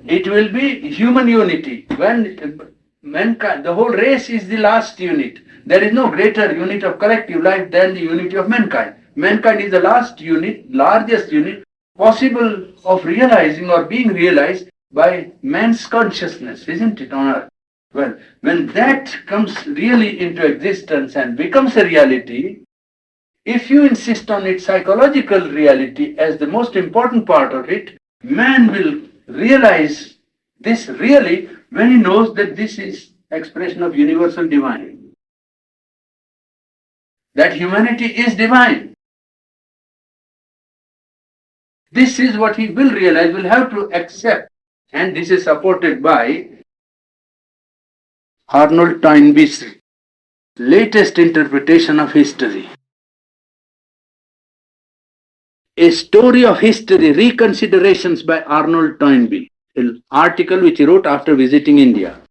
It will be human unity. When mankind, the whole race is the last unit. There is no greater unit of collective life than the unity of mankind. Mankind is the last unit, largest unit possible of realizing or being realized by man's consciousness, isn't it, on earth? Well, when that comes really into existence and becomes a reality, if you insist on its psychological reality as the most important part of it, man will realize this really when he knows that this is expression of universal divine. That humanity is divine. This is what he will realize, will have to accept. And this is supported by Arnold Toynbee's latest interpretation of history. A Story of History, Reconsiderations by Arnold Toynbee, an article which he wrote after visiting India.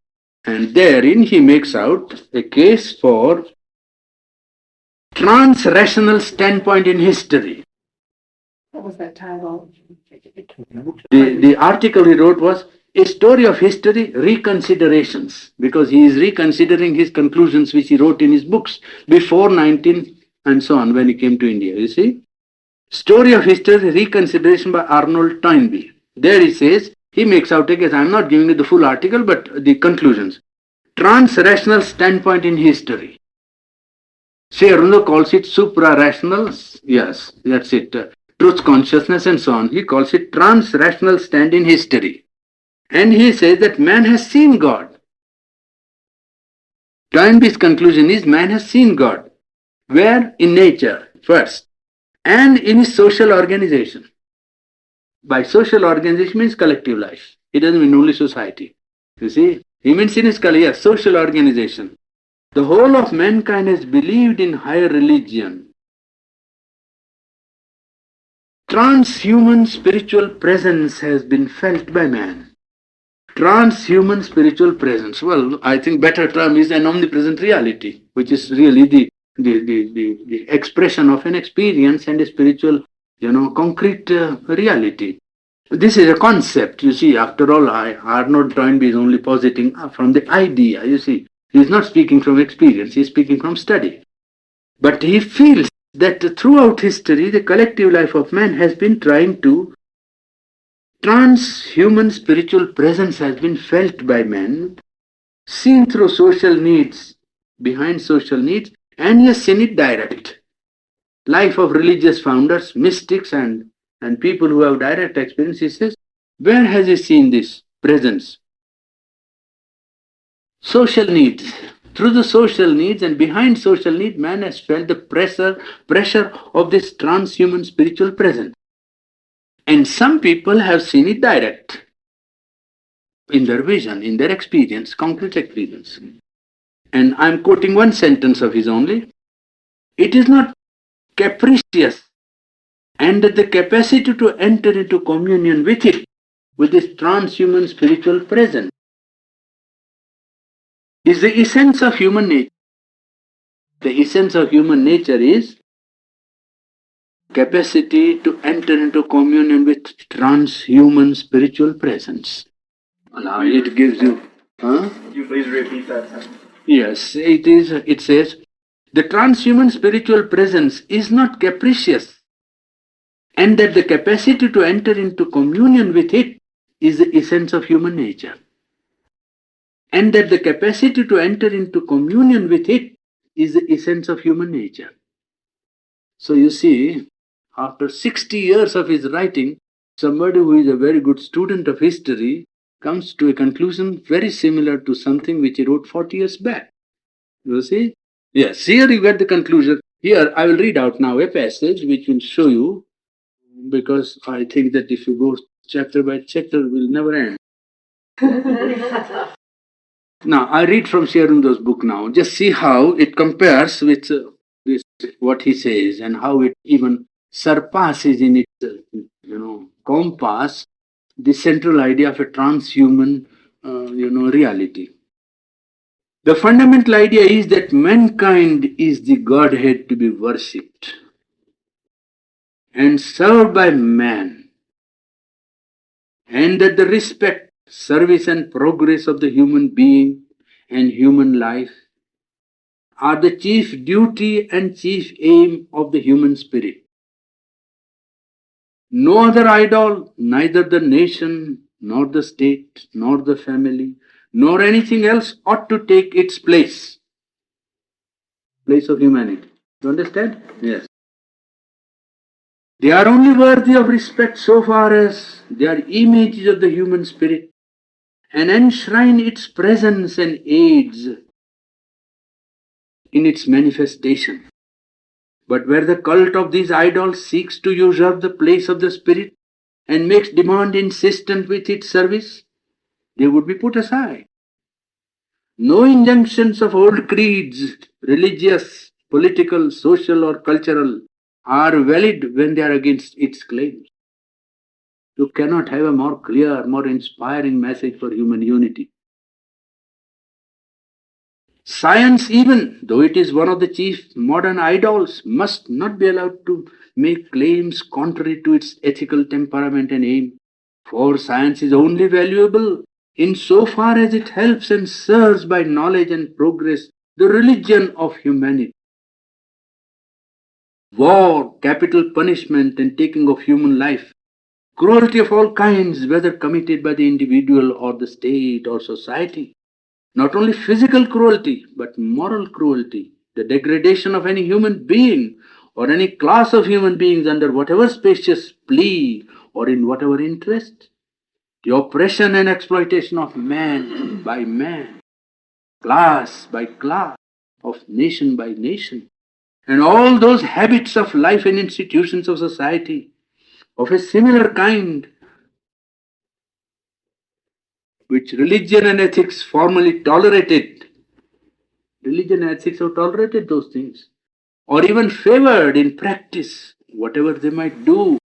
And therein he makes out a case for trans-rational standpoint in history. What was that title? The article he wrote was A Story of History, Reconsiderations, because he is reconsidering his conclusions which he wrote in his books before 19 and so on when he came to India, you see. Story of History, Reconsideration by Arnold Toynbee. There he says, he makes out a case, I'm not giving you the full article, but the conclusions. Trans-rational standpoint in history. Sri Aurobindo calls it supra-rational, yes, that's it, truth consciousness and so on. He calls it trans-rational stand in history. And he says that man has seen God. Toynbee's conclusion is man has seen God. Where? In nature, first, and in his social organization. By social organization means collective life. It doesn't mean only society. You see, he means in his yes, social organization. The whole of mankind has believed in higher religion. Transhuman spiritual presence has been felt by man. Transhuman spiritual presence. Well, I think better term is an omnipresent reality, which is really the expression of an experience and a spiritual, concrete reality. This is a concept, you see. After all, Arnold Toynbee is only positing from the idea, you see. He is not speaking from experience, he is speaking from study. But he feels that throughout history, the collective life of man has been trying to transhuman spiritual presence has been felt by man, seen through social needs, behind social needs, and he has seen it direct. Life of religious founders, mystics, and people who have direct experience, he says, where has he seen this presence? Social needs. Through the social needs and behind social need, man has felt the pressure of this transhuman spiritual presence. And some people have seen it direct in their vision, in their experience, concrete experience. And I'm quoting one sentence of his only. It is not capricious, and that the capacity to enter into communion with it, with this transhuman spiritual presence, is the essence of human nature. The essence of human nature is capacity to enter into communion with transhuman spiritual presence. Now it gives you. Huh? Could you please repeat that sentence? Yes, it is. It says, the transhuman spiritual presence is not capricious, and that the capacity to enter into communion with it is the essence of human nature. And that the capacity to enter into communion with it is the essence of human nature. So you see, after 60 years of his writing, somebody who is a very good student of history comes to a conclusion very similar to something which he wrote 40 years back. You see? Yes, here you get the conclusion. Here I will read out now a passage which will show you, because I think that if you go chapter by chapter, it will never end. Now, I read from Sri Aurobindo's book now. Just see how it compares with this, what he says, and how it even surpasses in its, compass the central idea of a transhuman, reality. The fundamental idea is that mankind is the Godhead to be worshipped and served by man, and that the respect, service, and progress of the human being and human life are the chief duty and chief aim of the human spirit. No other idol, neither the nation, nor the state, nor the family, nor anything else ought to take its place of humanity. You understand? Yes. They are only worthy of respect so far as they are images of the human spirit and enshrine its presence and aids in its manifestation. But where the cult of these idols seeks to usurp the place of the spirit and makes demand insistent with its service, they would be put aside. No injunctions of old creeds, religious, political, social, or cultural, are valid when they are against its claims. You cannot have a more clear, more inspiring message for human unity. Science, even though it is one of the chief modern idols, must not be allowed to make claims contrary to its ethical temperament and aim. For science is only valuable in so far as it helps and serves by knowledge and progress the religion of humanity. War, capital punishment, and taking of human life, cruelty of all kinds, whether committed by the individual or the state or society, not only physical cruelty, but moral cruelty, the degradation of any human being or any class of human beings under whatever spacious plea or in whatever interest, the oppression and exploitation of man by man, class by class, of nation by nation, and all those habits of life and institutions of society of a similar kind which religion and ethics formally tolerated. Religion and ethics have tolerated those things, or even favored in practice, whatever they might do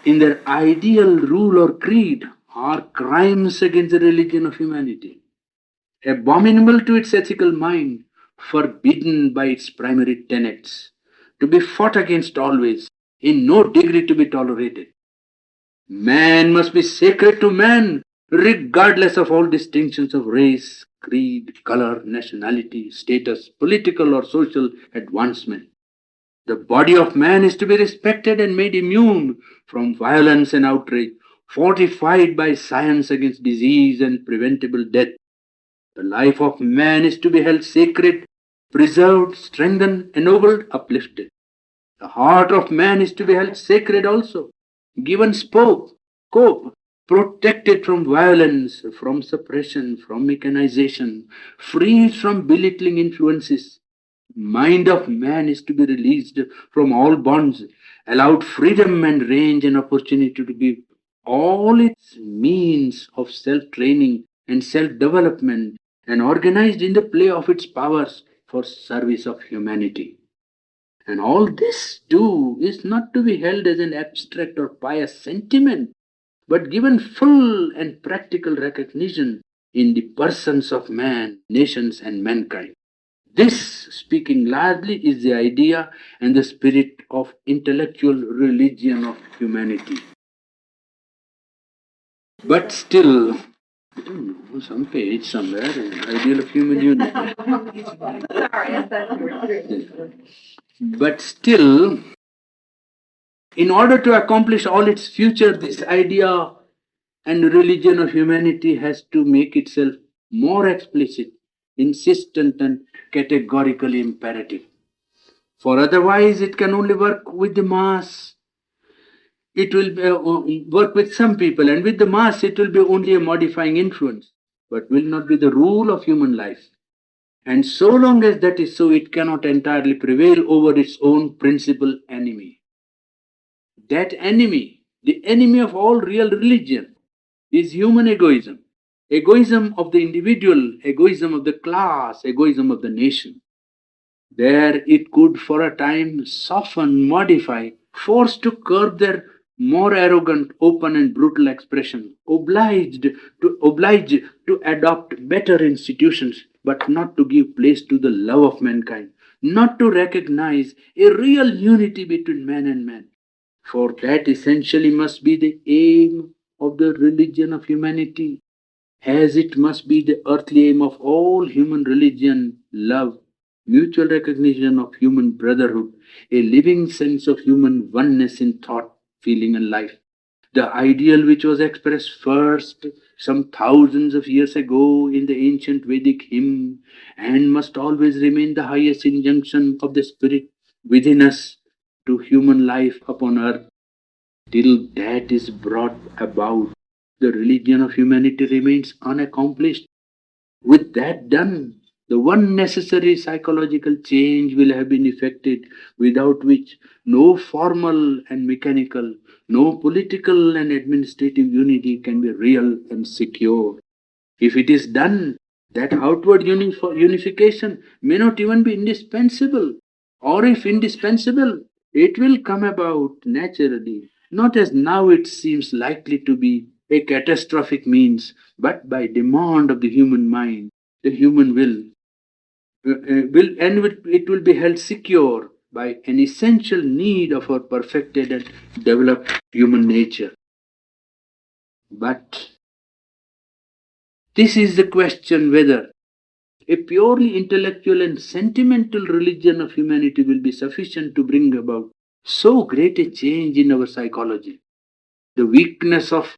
in their ideal rule or creed, are crimes against the religion of humanity, abominable to its ethical mind, forbidden by its primary tenets, to be fought against always, in no degree to be tolerated. Man must be sacred to man, regardless of all distinctions of race, creed, color, nationality, status, political or social advancement. The body of man is to be respected and made immune from violence and outrage, fortified by science against disease and preventable death. The life of man is to be held sacred, preserved, strengthened, ennobled, uplifted. The heart of man is to be held sacred also, given scope, protected from violence, from suppression, from mechanization, freed from belittling influences. Mind of man is to be released from all bonds, allowed freedom and range and opportunity to give all its means of self-training and self-development and organized in the play of its powers for service of humanity. And all this too is not to be held as an abstract or pious sentiment, but given full and practical recognition in the persons of man, nations, and mankind. This, speaking largely, is the idea and the spirit of intellectual religion of humanity. But still, I don't know, some page somewhere, ideal of human unity. Sorry, I thought you were. But still, in order to accomplish all its future, this idea and religion of humanity has to make itself more explicit, insistent, and categorically imperative. For otherwise, it can only work with the mass. It will work with some people, and with the mass, it will be only a modifying influence, but will not be the rule of human life. And so long as that is so, it cannot entirely prevail over its own principal enemy. That enemy, the enemy of all real religion, is human egoism. Egoism of the individual, egoism of the class, egoism of the nation. There it could for a time soften, modify, force to curb their more arrogant, open and brutal expression, oblige to adopt better institutions, but not to give place to the love of mankind, not to recognize a real unity between man and man. For that essentially must be the aim of the religion of humanity, as it must be the earthly aim of all human religion, love, mutual recognition of human brotherhood, a living sense of human oneness in thought, feeling, and life. The ideal which was expressed first some thousands of years ago in the ancient Vedic hymn and must always remain the highest injunction of the spirit within us to human life upon earth. Till that is brought about, the religion of humanity remains unaccomplished. With that done, the one necessary psychological change will have been effected, without which no formal and mechanical, no political and administrative unity can be real and secure. If it is done, that outward unification may not even be indispensable, or if indispensable, it will come about naturally, not as now it seems likely to be a catastrophic means, but by demand of the human mind, the human will and it will be held secure by an essential need of our perfected and developed human nature. But this is the question whether a purely intellectual and sentimental religion of humanity will be sufficient to bring about so great a change in our psychology. The weakness of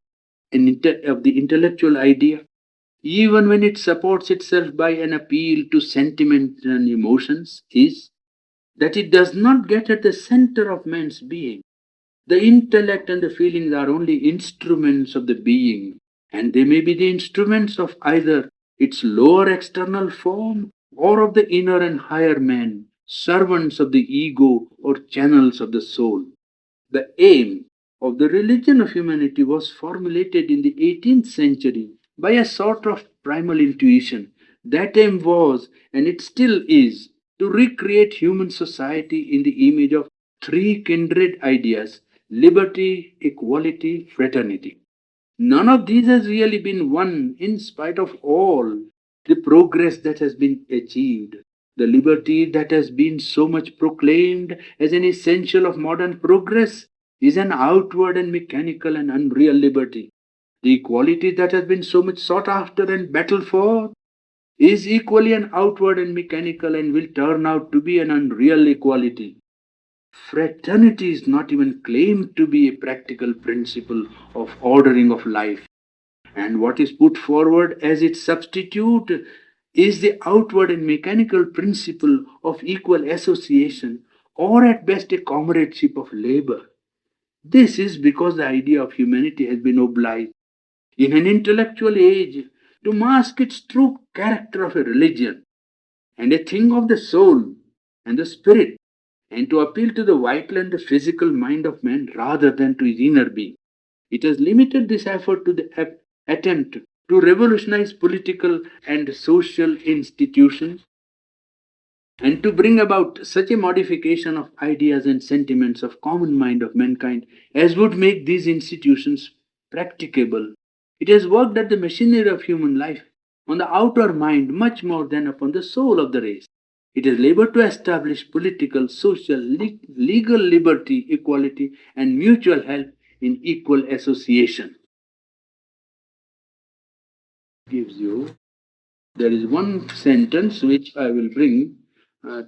the intellectual idea even when it supports itself by an appeal to sentiment and emotions, is that it does not get at the center of man's being. The intellect and the feelings are only instruments of the being, and they may be the instruments of either its lower external form or of the inner and higher man, servants of the ego or channels of the soul. The aim of the religion of humanity was formulated in the 18th century by a sort of primal intuition. That aim was, and it still is, to recreate human society in the image of three kindred ideas: liberty, equality, fraternity. None of these has really been won in spite of all the progress that has been achieved. The liberty that has been so much proclaimed as an essential of modern progress is an outward and mechanical and unreal liberty. The equality that has been so much sought after and battled for is equally an outward and mechanical and will turn out to be an unreal equality. Fraternity is not even claimed to be a practical principle of ordering of life, and what is put forward as its substitute is the outward and mechanical principle of equal association, or at best a comradeship of labor. This is because the idea of humanity has been obliged, in an intellectual age, to mask its true character of a religion and a thing of the soul and the spirit, and to appeal to the vital and the physical mind of man rather than to his inner being. It has limited this effort to the attempt to revolutionize political and social institutions and to bring about such a modification of ideas and sentiments of common mind of mankind as would make these institutions practicable. It has worked at the machinery of human life on the outer mind much more than upon the soul of the race. It has labored to establish political, social, legal liberty, equality, and mutual help in equal association. Gives you, there is one sentence which I will bring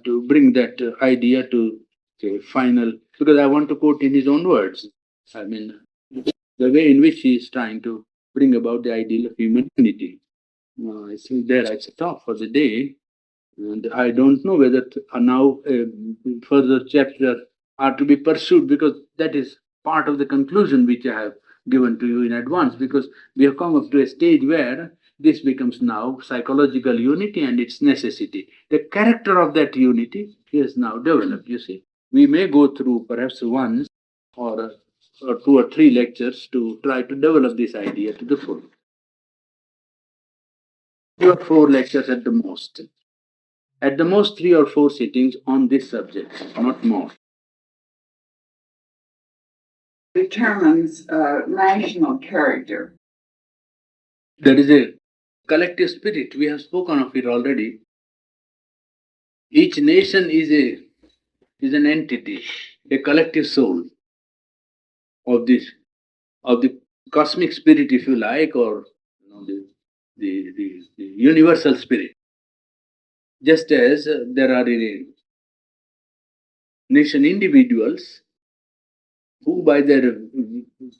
to bring that idea to say final, because I want to quote in his own words. I mean, the way in which he is trying to bring about the ideal of humanity. I think there I stop for the day. And I don't know whether now further chapter are to be pursued, because that is part of the conclusion which I have given to you in advance, because we have come up to a stage where this becomes now psychological unity and its necessity. The character of that unity is now developed, you see. We may go through perhaps once or, or two or three lectures to try to develop this idea to the full. 3 or 4 lectures at the most. At the most, 3 or 4 sittings on this subject, not more. Determines national character. There is a collective spirit. We have spoken of it already. Each nation is an entity, a collective soul of this of the cosmic spirit, if you like, or the universal spirit. Just as there are nation individuals who by their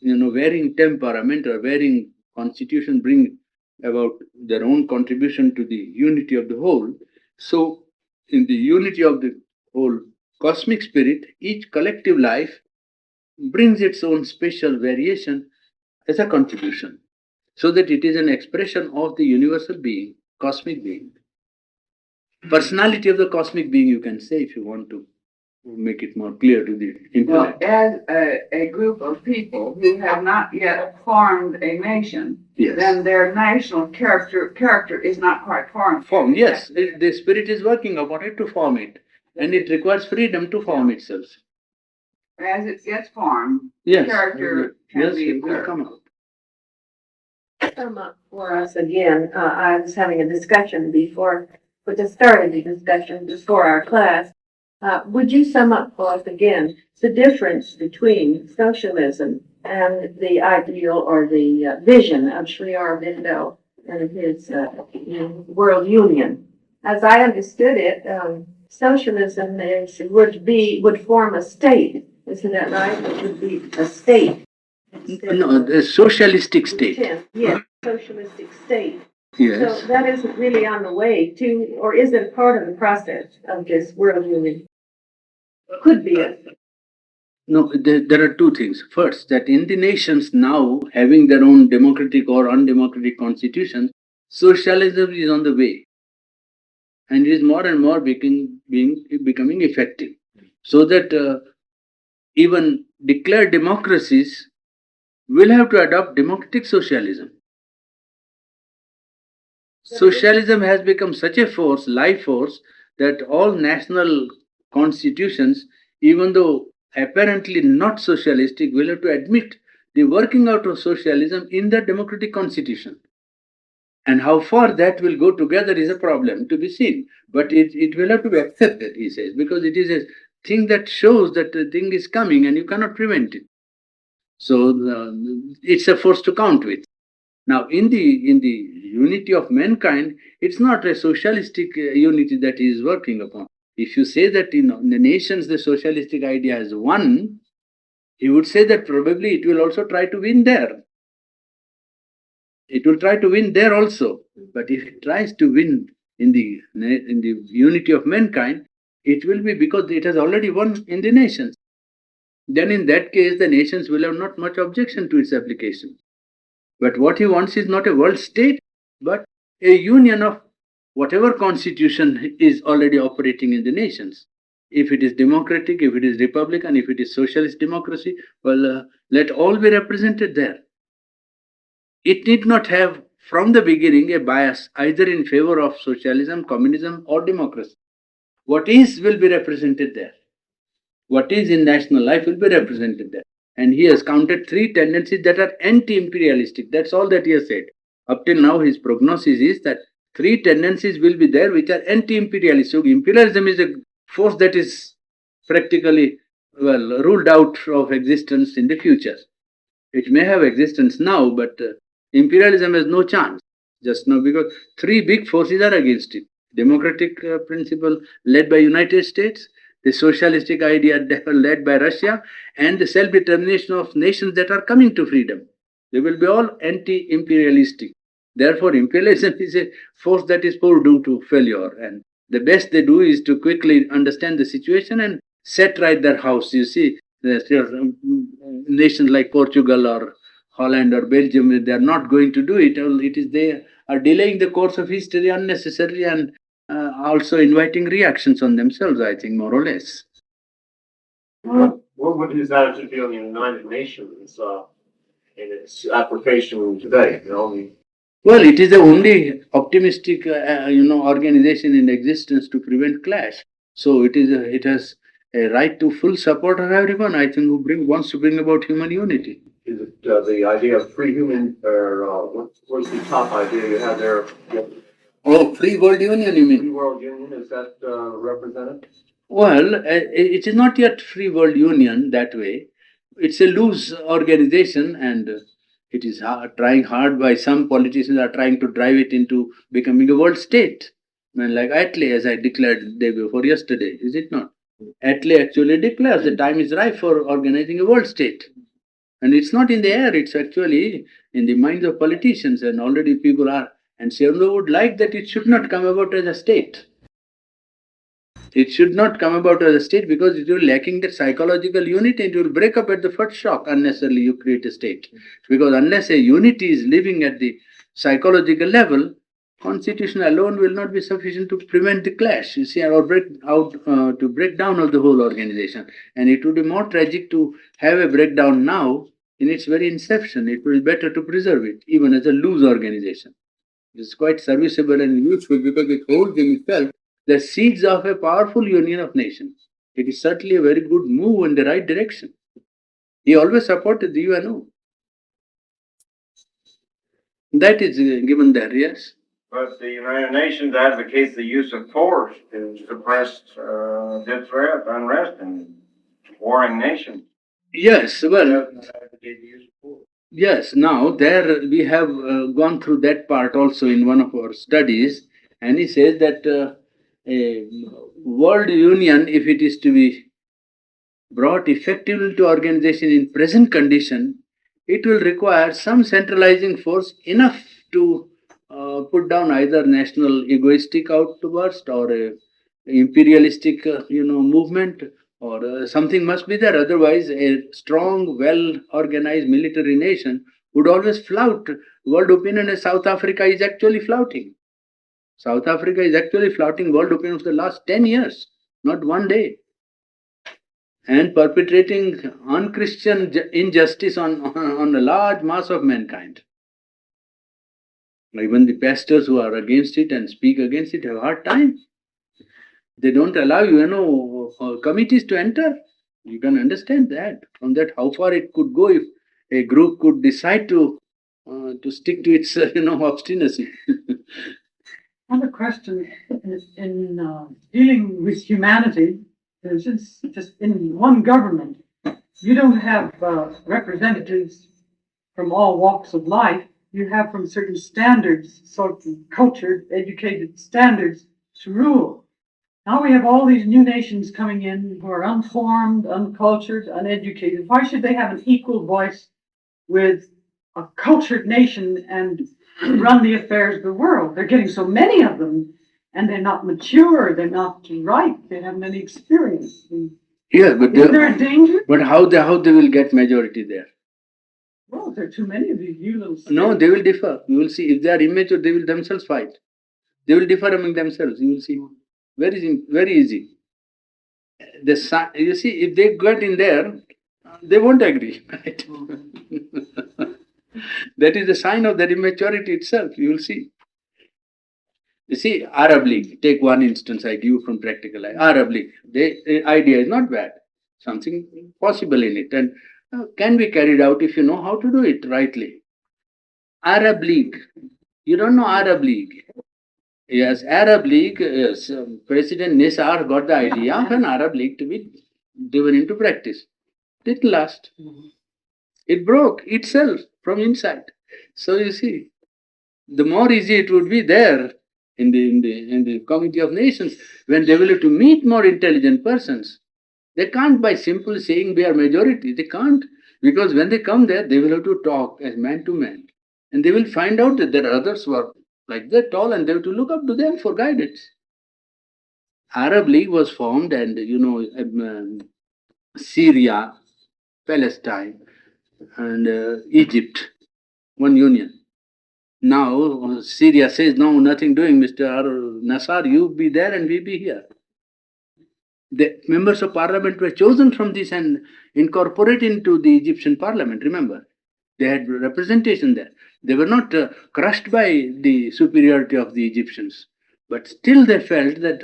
varying temperament or varying constitution bring about their own contribution to the unity of the whole. So in the unity of the whole cosmic spirit, each collective life brings its own special variation as a contribution, so that it is an expression of the universal being, cosmic being, personality of the cosmic being, you can say, if you want to make it more clear to the Well, intellect. as a group of people who have not yet formed a nation, Yes. then their national character is not quite formed. Form, yes. The spirit is working upon it to form it, and it requires freedom to form itself. As it gets formed, Yes. character can Yes, be it will observed. come out. Sum up for us again. I was having a discussion before, we just started the discussion before our class. Would you sum up for us again the difference between socialism and the ideal or the vision of Sri Aurobindo and his world union? As I understood it, socialism would form a state. Isn't that right? It would be a state. No, the socialistic state. Yes, socialistic state. Yes. So that isn't really on the way to, or is it part of the process of this world union? Could be a No, there are two things. First, that in the nations now having their own democratic or undemocratic constitutions, socialism is on the way and it is more and more becoming effective. So that even declared democracies will have to adopt democratic socialism. Socialism has become such a force, life force, that all national constitutions, even though apparently not socialistic, will have to admit the working out of socialism in the democratic constitution. And how far that will go together is a problem to be seen. But it will have to be accepted, he says, because it is a thing that shows that the thing is coming and you cannot prevent it. So it's a force to count with. Now, in the unity of mankind, it's not a socialistic unity that he is working upon. If you say that in the nations the socialistic idea has won, he would say that probably it will also try to win there. It will try to win there also. But if it tries to win in the unity of mankind, it will be because it has already won in the nations. Then in that case, the nations will have not much objection to its application. But what he wants is not a world state, but a union of whatever constitution is already operating in the nations. If it is democratic, if it is republican, if it is socialist democracy, well, let all be represented there. It need not have from the beginning a bias either in favor of socialism, communism, or democracy. What is will be represented there. What is in national life will be represented there. And he has counted three tendencies that are anti imperialistic. That's all that he has said. Up till now, his prognosis is that three tendencies will be there which are anti imperialist. So, imperialism is a force that is practically, well, ruled out of existence in the future. It may have existence now, but imperialism has no chance just now because three big forces are against it. Democratic principle led by United States, the socialistic idea led by Russia, and the self-determination of nations that are coming to freedom. They will be all anti-imperialistic. Therefore, imperialism is a force that is foredoomed to failure. And the best they do is to quickly understand the situation and set right their house. You see, nations like Portugal or Holland or Belgium, they are not going to do it. It is they are delaying the course of history unnecessarily and also inviting reactions on themselves, I think, more or less. What would his attitude be on the United Nations in its application today? Well, it is the only optimistic, organization in existence to prevent clash. So it has a right to full support of everyone. I think wants to bring about human unity. Is it the idea of free human, or what's the top idea you had there? Oh, free world union, you Free mean? world union, is that represented? Well, it is not yet free world union that way. It's a loose organization, and it is trying hard by some politicians are trying to drive it into becoming a world state. I mean, like Attlee, as I declared the day before yesterday, is it not? Attlee actually declares the time is ripe for organizing a world state. And it's not in the air, it's actually in the minds of politicians, and already people are. And Sierra would like that it should not come about as a state. It should not come about as a state because it will lacking that psychological unity and it will break up at the first shock unnecessarily you create a state. Because unless a unity is living at the psychological level, constitution alone will not be sufficient to prevent the clash, you see, or to break down of the whole organization. And it would be more tragic to have a breakdown now in its very inception. It will be better to preserve it, even as a loose organization. It is quite serviceable and useful because it holds in itself the seeds of a powerful union of nations. It is certainly a very good move in the right direction. He always supported the UNO. That is given there, yes. But the United Nations advocates the use of force to suppress unrest and warring nations. Yes, well, Advocate the use of force. yes, now there we have gone through that part also in one of our studies, and he says that a world union, if it is to be brought effectively to organization in present condition, it will require some centralizing force enough to put down either national egoistic outburst or a imperialistic, movement, or something must be there. Otherwise, a strong, well-organized military nation would always flout. World opinion in South Africa is actually flouting. South Africa is actually flouting world opinion for the last 10 years, not one day, and perpetrating unchristian injustice on a large mass of mankind. Even the pastors who are against it and speak against it have a hard time. They don't allow committees to enter. You can understand that. From that, how far it could go if a group could decide to stick to its obstinacy. Another question is in dealing with humanity, is just in one government, you don't have representatives from all walks of life. You have from certain standards, sort of cultured, educated standards to rule. Now we have all these new nations coming in who are unformed, uncultured, uneducated. Why should they have an equal voice with a cultured nation and run the affairs of the world? They're getting so many of them, and they're not mature, they're not ripe, they haven't any experience. Yeah, but Is there a danger? But how they will get majority there? Well, there are too many of these you little states. No, they will differ. You will see. If they are immature, they will themselves fight. They will differ among themselves. You will see. Very easy. You see, if they get in there, they won't agree. Right? That is the sign of their immaturity itself. You will see. You see, Arab League. Take one instance I give from practical life. Arab League. The idea is not bad. Something possible in it, and can be carried out if you know how to do it rightly. Arab League. You don't know Arab League. Yes, Arab League, yes, President Nisar got the idea of an Arab League to be driven into practice. Didn't last. It broke itself from inside. So you see, the more easy it would be there in the Committee of Nations when they will have to meet more intelligent persons. They can't by simply saying we are majority. They can't, because when they come there, they will have to talk as man to man, and they will find out that there are others who are like that tall, and they have to look up to them for guidance. Arab League was formed, and Syria, Palestine, and Egypt, one union. Now Syria says, no, nothing doing, Mr. Nasser, you be there and we be here. The members of parliament were chosen from this and incorporated into the Egyptian parliament, remember. They had representation there. They were not crushed by the superiority of the Egyptians, but still they felt that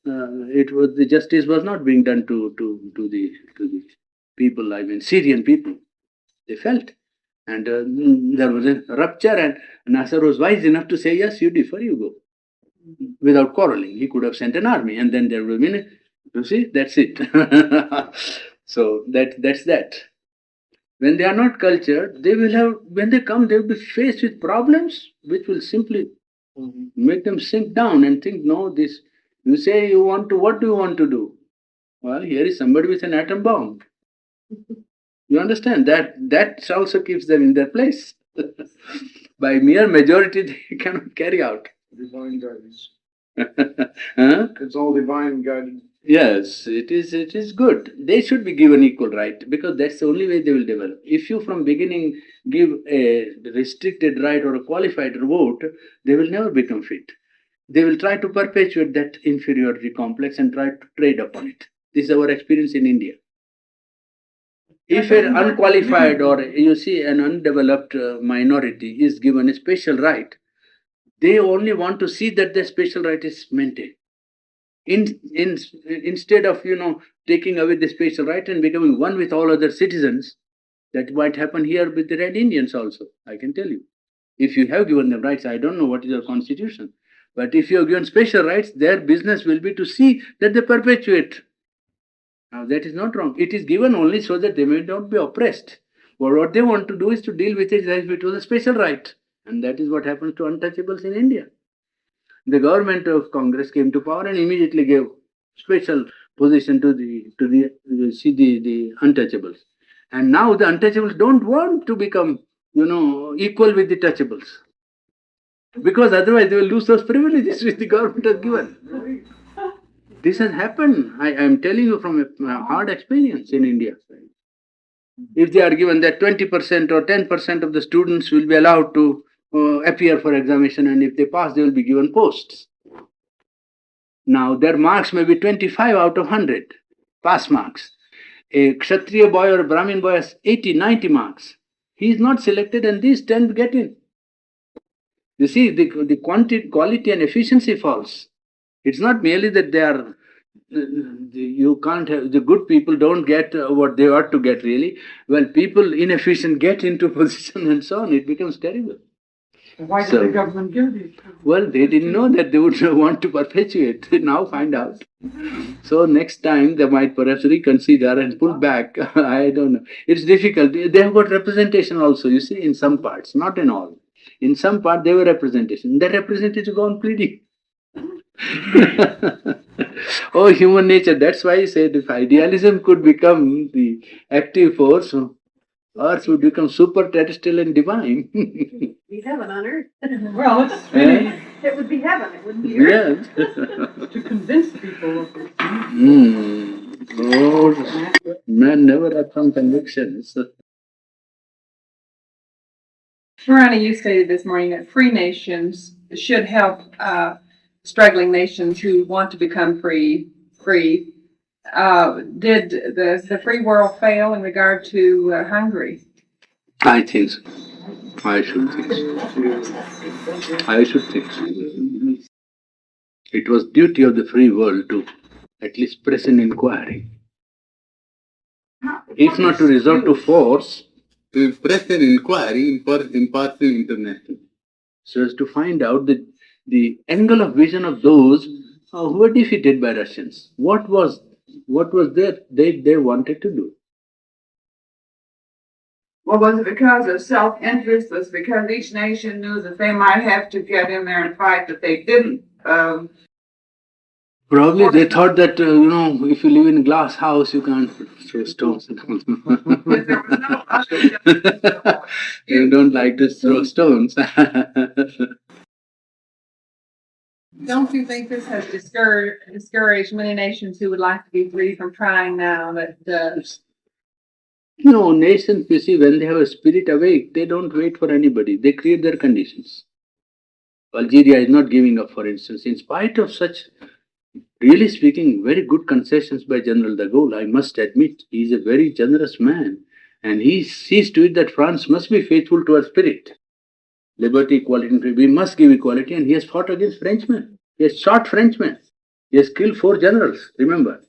the justice was not being done to the people, I mean Syrian people. They felt. And there was a rupture, and Nasser was wise enough to say, yes, you differ, you go. Without quarreling. He could have sent an army, and then there would have been, you see, that's it. So that's that. When they are not cultured, they will have, when they come, they will be faced with problems which will simply make them sink down and think, no, this, you say you want to, what do you want to do? Well, here is somebody with an atom bomb. You understand that also keeps them in their place. By mere majority, they cannot carry out. Divine guidance. Huh? It's all divine guidance. Yes, it is good. They should be given equal right, because that's the only way they will develop. If you from beginning give a restricted right or a qualified vote, they will never become fit. They will try to perpetuate that inferiority complex and try to trade upon it. This is our experience in India. If an unqualified or you see an undeveloped minority is given a special right, they only want to see that the special right is maintained. Instead of taking away the special right and becoming one with all other citizens, that might happen here with the Red Indians also. I can tell you, if you have given them rights, I don't know what is your constitution, but if you have given special rights, their business will be to see that they perpetuate. Now that is not wrong. It is given only so that they may not be oppressed. Or what they want to do is to deal with it as if it was a special right, and that is what happens to untouchables in India. The government of Congress came to power and immediately gave special position to the untouchables. And now the untouchables don't want to become, equal with the touchables. Because otherwise they will lose those privileges which the government has given. This has happened. I am telling you from a hard experience in India. If they are given that 20% or 10% of the students will be allowed to appear for examination, and if they pass, they will be given posts. Now, their marks may be 25 out of 100, pass marks. A Kshatriya boy or a Brahmin boy has 80, 90 marks. He is not selected, and these 10 get in. You see, the quality and efficiency falls. It's not merely that they are, you can't have, the good people don't get what they ought to get really. Well, people inefficient get into position and so on, it becomes terrible. Why did So- the government give these? Well, they didn't know that they would want to perpetuate. They now find out. So next time they might perhaps reconsider and pull back. I don't know. It's difficult. They have got representation also, you see, in some parts, not in all. In some part they were representation. That representation gone pleading. Oh, human nature. That's why I said if idealism could become the active force, Earth would become super terrestrial and divine. Be heaven on earth. Well, it's really It would be heaven, it wouldn't be earth. Yes. to convince people of this. Oh, man never had some convictions. Purani, you stated this morning that free nations should help struggling nations who want to become free. Did the free world fail in regard to Hungary? I think so. I should think so. I should think so. It was duty of the free world to at least press an inquiry. If not to resort to force, to press an inquiry impartial international, so as to find out the angle of vision of those who were defeated by Russians. What was there they wanted to do? Well, was it because of self-interest? Was it because each nation knew that they might have to get in there and fight, that they didn't? Probably they thought that, if you live in a glass house, you can't throw stones. There was no other. You don't like to throw stones. Don't you think this has discouraged many nations who would like to be free from trying now that No, nations, you see, when they have a spirit awake, they don't wait for anybody. They create their conditions. Algeria is not giving up, for instance, in spite of such, really speaking, very good concessions by General de Gaulle. I must admit, he is a very generous man. And he sees to it that France must be faithful to her spirit. Liberty, equality, and freedom. We must give equality, and he has fought against Frenchmen. He has shot Frenchmen. He has killed 4 generals, remember.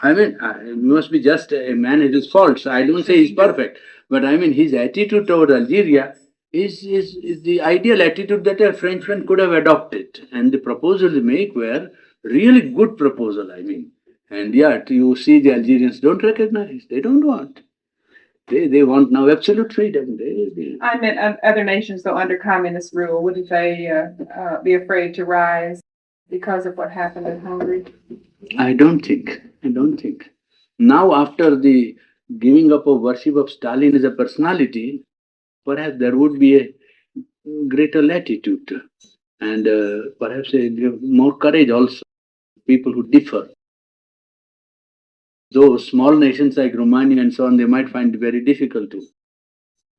I mean, it must be just a man with his faults. I don't say he's perfect, but I mean, his attitude toward Algeria is the ideal attitude that a Frenchman could have adopted. And the proposals they make were really good proposal, I mean. And yet, you see the Algerians don't recognize, they don't want. They want now absolute freedom. I meant other nations though under communist rule, wouldn't they be afraid to rise because of what happened in Hungary? I don't think. Now, after the giving up of worship of Stalin as a personality, perhaps there would be a greater latitude and perhaps more courage also. People who differ. Those small nations like Romania and so on, they might find it very difficult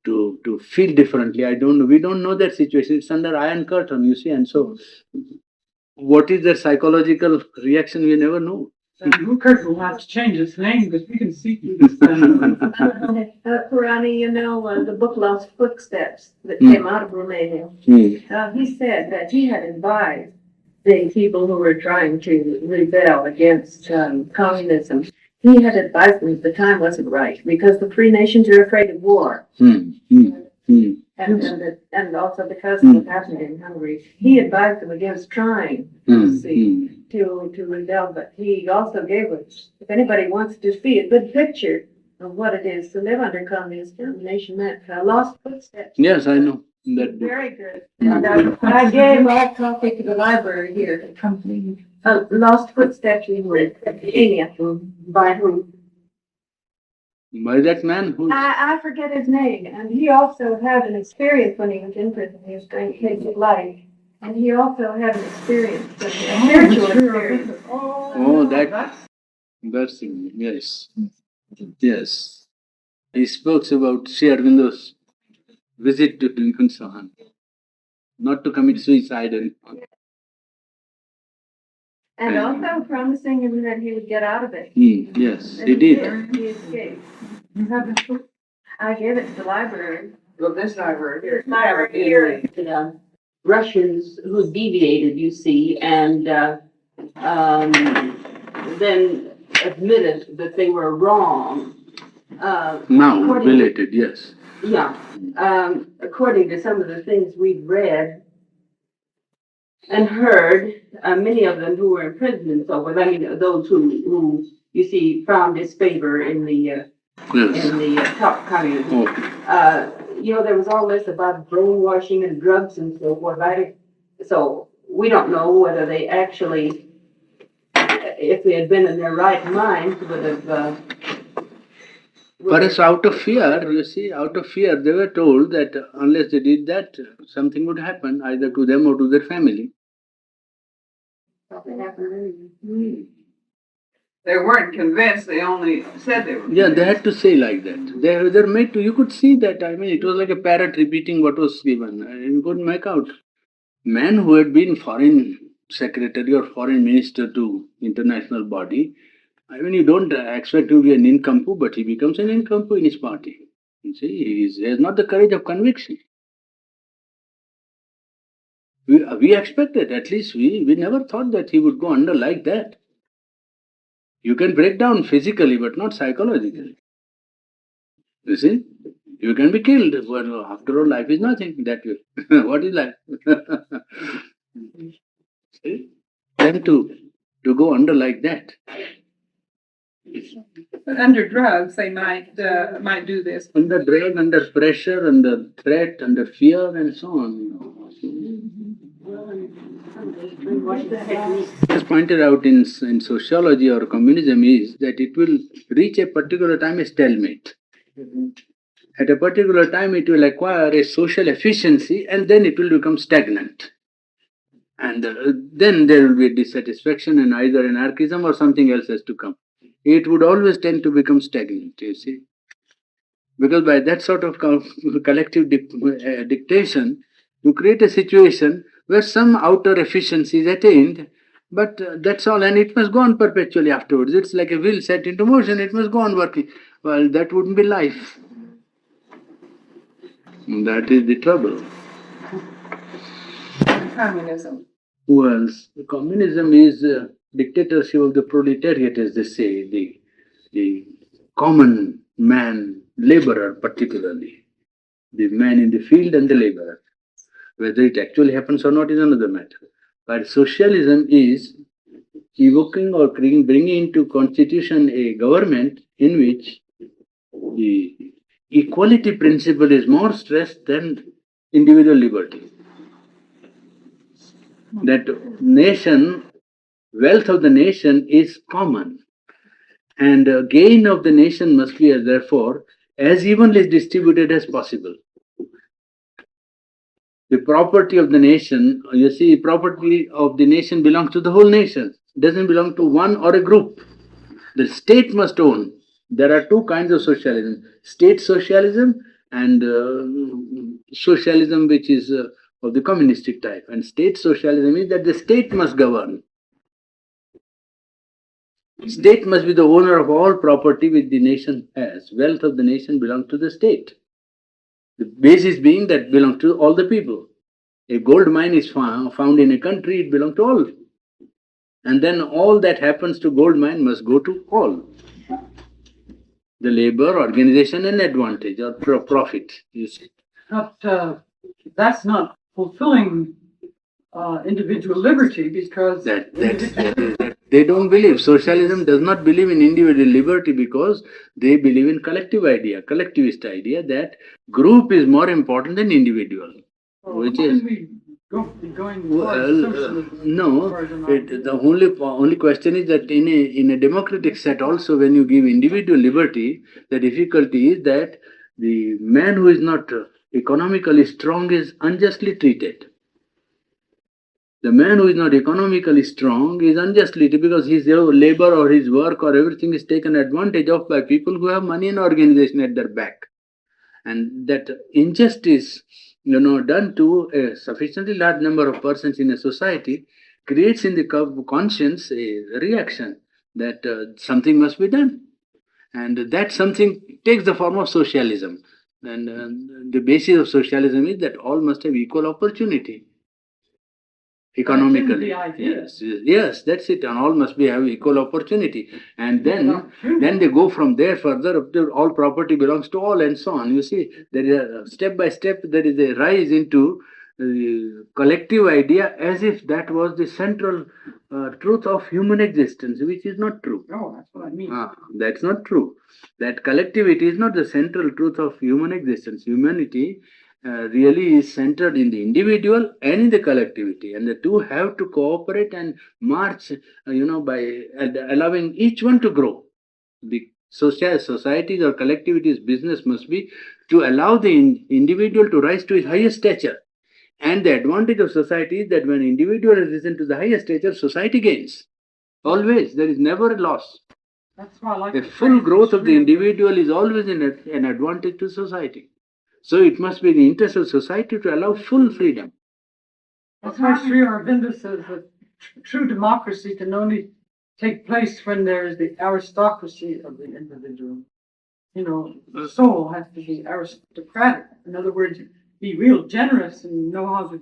to feel differently. I don't know. We don't know that situation. It's under Iron Curtain, you see, and so what is their psychological reaction, we never know. Rupert will have to change its name because we can see through this thing. Purani, the book Lost Footsteps that came out of Romania, he said that he had advised the people who were trying to rebel against communism. He had advised them the time wasn't right because the free nations are afraid of war. And also because of what happened in Hungary, he advised them against trying to rebel. But he also gave us, if anybody wants to see a good picture of what it is to live under communist domination, that Lost Footsteps. Yes, I know. That book. Very good. And I gave my copy to the library here to company. Lost Footsteps in Lithuania by whom? by that man who... I forget his name, and he also had an experience when he was in prison. He was trying to take his life, and he also had an experience, a spiritual experience. Oh, that's yes. Yes. He spoke about Sri Aurobindo's visit to him and so on. Not to commit suicide and And also promising him that he would get out of it. yes, And he did. He escaped. You have this book? I gave it to the library. Well, this I heard here. This I heard here. Russians who deviated, you see, and then admitted that they were wrong. Now, According- related, yes. Yeah, according to some of the things we've read and heard, many of them who were in prison and so forth, I mean, those who you see found disfavor in the Yes. top communism. Oh, There was all this about brainwashing and drugs and so forth. So we don't know whether they actually, if they had been in their right minds, would have. perhaps out of fear, you see, out of fear, they were told that unless they did that, something would happen either to them or to their family. Something happened anyway. They weren't convinced, they only said they were. Yeah, they had to say like that. They're made to, you could see that, I mean, it was like a parrot repeating what was given. And you couldn't make out. Man who had been foreign secretary or foreign minister to international body, I mean, you don't expect to be a nincompoop, but he becomes a nincompoop in his party. You see, he has not the courage of conviction. We expected, at least we never thought that he would go under like that. You can break down physically, but not psychologically. You see, you can be killed. Well, after all, life is nothing that way. What is life? See? Then to go under like that. But under drugs, they might do this. Under drug, under pressure, under threat, under fear, and so on. As pointed out in sociology or communism is that it will reach a particular time a stalemate. At a particular time it will acquire a social efficiency and then it will become stagnant. And then there will be a dissatisfaction and either anarchism or something else has to come. It would always tend to become stagnant, you see. Because by that sort of collective dictation, you create a situation where some outer efficiency is attained, but that's all, and it must go on perpetually afterwards. It's like a wheel set into motion, it must go on working. Well, that wouldn't be life. That is the trouble. Communism. Who else? Communism is dictatorship of the proletariat, as they say, the common man, laborer particularly, the man in the field and the laborer. Whether it actually happens or not is another matter. But socialism is evoking or bringing into constitution a government in which the equality principle is more stressed than individual liberty. That wealth of the nation is common, and gain of the nation must be therefore as evenly distributed as possible. The property of the nation, you see, property of the nation belongs to the whole nation. It doesn't belong to one or a group. The state must own. There are two kinds of socialism: state socialism and socialism which is of the communistic type. And state socialism is that the state must govern. State must be the owner of all property which the nation has. Wealth of the nation belongs to the state. The basis being that belongs to all the people. A gold mine is found in a country, it belongs to all. And then all that happens to gold mine must go to all. The labor, organization and advantage or profit, you see. That's not fulfilling individual liberty because They don't believe. Socialism does not believe in individual liberty because they believe in collectivist idea that group is more important than individual. Which how is, can we going towards Well, socialism. no. Or as an idea. The only question is that in a democratic set also, when you give individual liberty, the difficulty is that the man who is not economically strong is unjustly treated. The man who is not economically strong is unjustly treated because his labor or his work or everything is taken advantage of by people who have money and organization at their back. And that injustice, done to a sufficiently large number of persons in a society creates in the conscience a reaction that something must be done. And that something takes the form of socialism. And the basis of socialism is that all must have equal opportunity economically. the idea. Yes, that's it. And all must be have equal opportunity. And then opportunity. they go from there further up to all property belongs to all and so on. You see, there is a step by step there is a rise into collective idea as if that was the central truth of human existence, which is not true. No, that's what I mean. That's not true. That collectivity is not the central truth of human existence. Humanity really is centered in the individual and in the collectivity, and the two have to cooperate and march, by allowing each one to grow. The societies or collectivities' business must be to allow the individual to rise to his highest stature. And the advantage of society is that when individual has risen to the highest stature, society gains. Always, there is never a loss. That's why I like A the full phrase, growth of the freedom. individual is always an advantage to society. So it must be the interest of society to allow full freedom. That's why Sri Aurobindo says that true democracy can only take place when there is the aristocracy of the individual. The soul has to be aristocratic. In other words, be real generous and know how to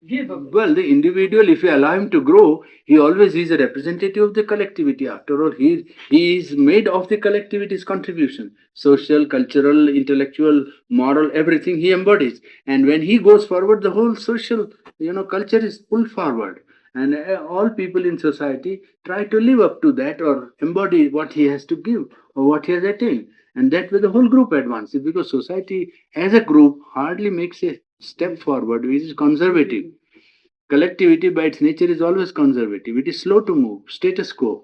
give up. Well, the individual, if you allow him to grow, he always is a representative of the collectivity. After all, he is made of the collectivity's contribution. Social, cultural, intellectual, moral, everything he embodies. And when he goes forward, the whole social, culture is pulled forward. And all people in society try to live up to that or embody what he has to give or what he has attained. And that way the whole group advances, because society as a group hardly makes a step forward, which is conservative. Collectivity by its nature is always conservative. It is slow to move, status quo.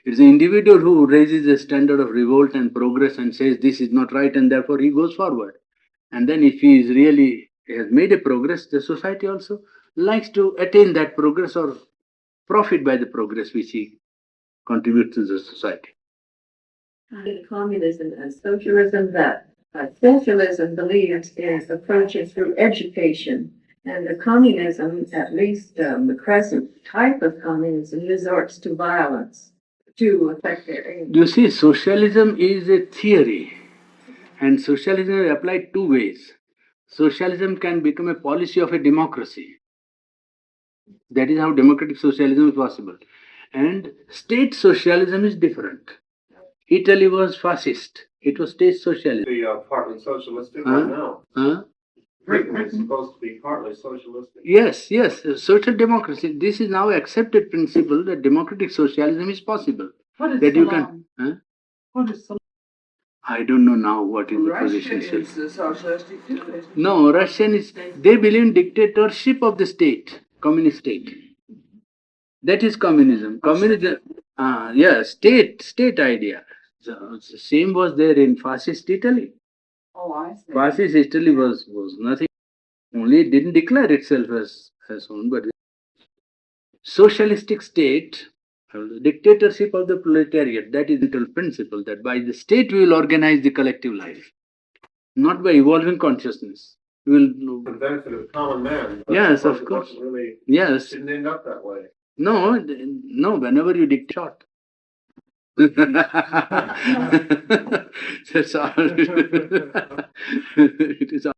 It is the individual who raises a standard of revolt and progress and says this is not right, and therefore he goes forward. And then if he is really has made a progress, the society also likes to attain that progress or profit by the progress which he contributes to the society. Communism and socialism, that socialism believes in approaches through education, and the communism, at least the present type of communism, resorts to violence to affect their aims. You see, socialism is a theory, and socialism is applied two ways. Socialism can become a policy of a democracy. That is how democratic socialism is possible. And state socialism is different. Italy was fascist. It was state socialism. Be partly socialistic right now. Britain is supposed to be partly socialistic. Yes, social democracy. This is now accepted principle that democratic socialism is possible. What is That you Salam? can. What is Salam? I don't know now what is the Russia position. is the socialistic too. No, Russian is. They believe in dictatorship of the state, communist state. That is communism. Communism. State idea. So, same was there in fascist Italy. Oh, I see. Fascist Italy was nothing. Only it didn't declare itself as own, but socialistic state, dictatorship of the proletariat. That is the central principle. That by the state we will organize the collective life, not by evolving consciousness. We will. For the benefit of common man. But Yes, it of course. wasn't really, Yes. didn't end up that way. No. Whenever you dictate short. That's all. It is all.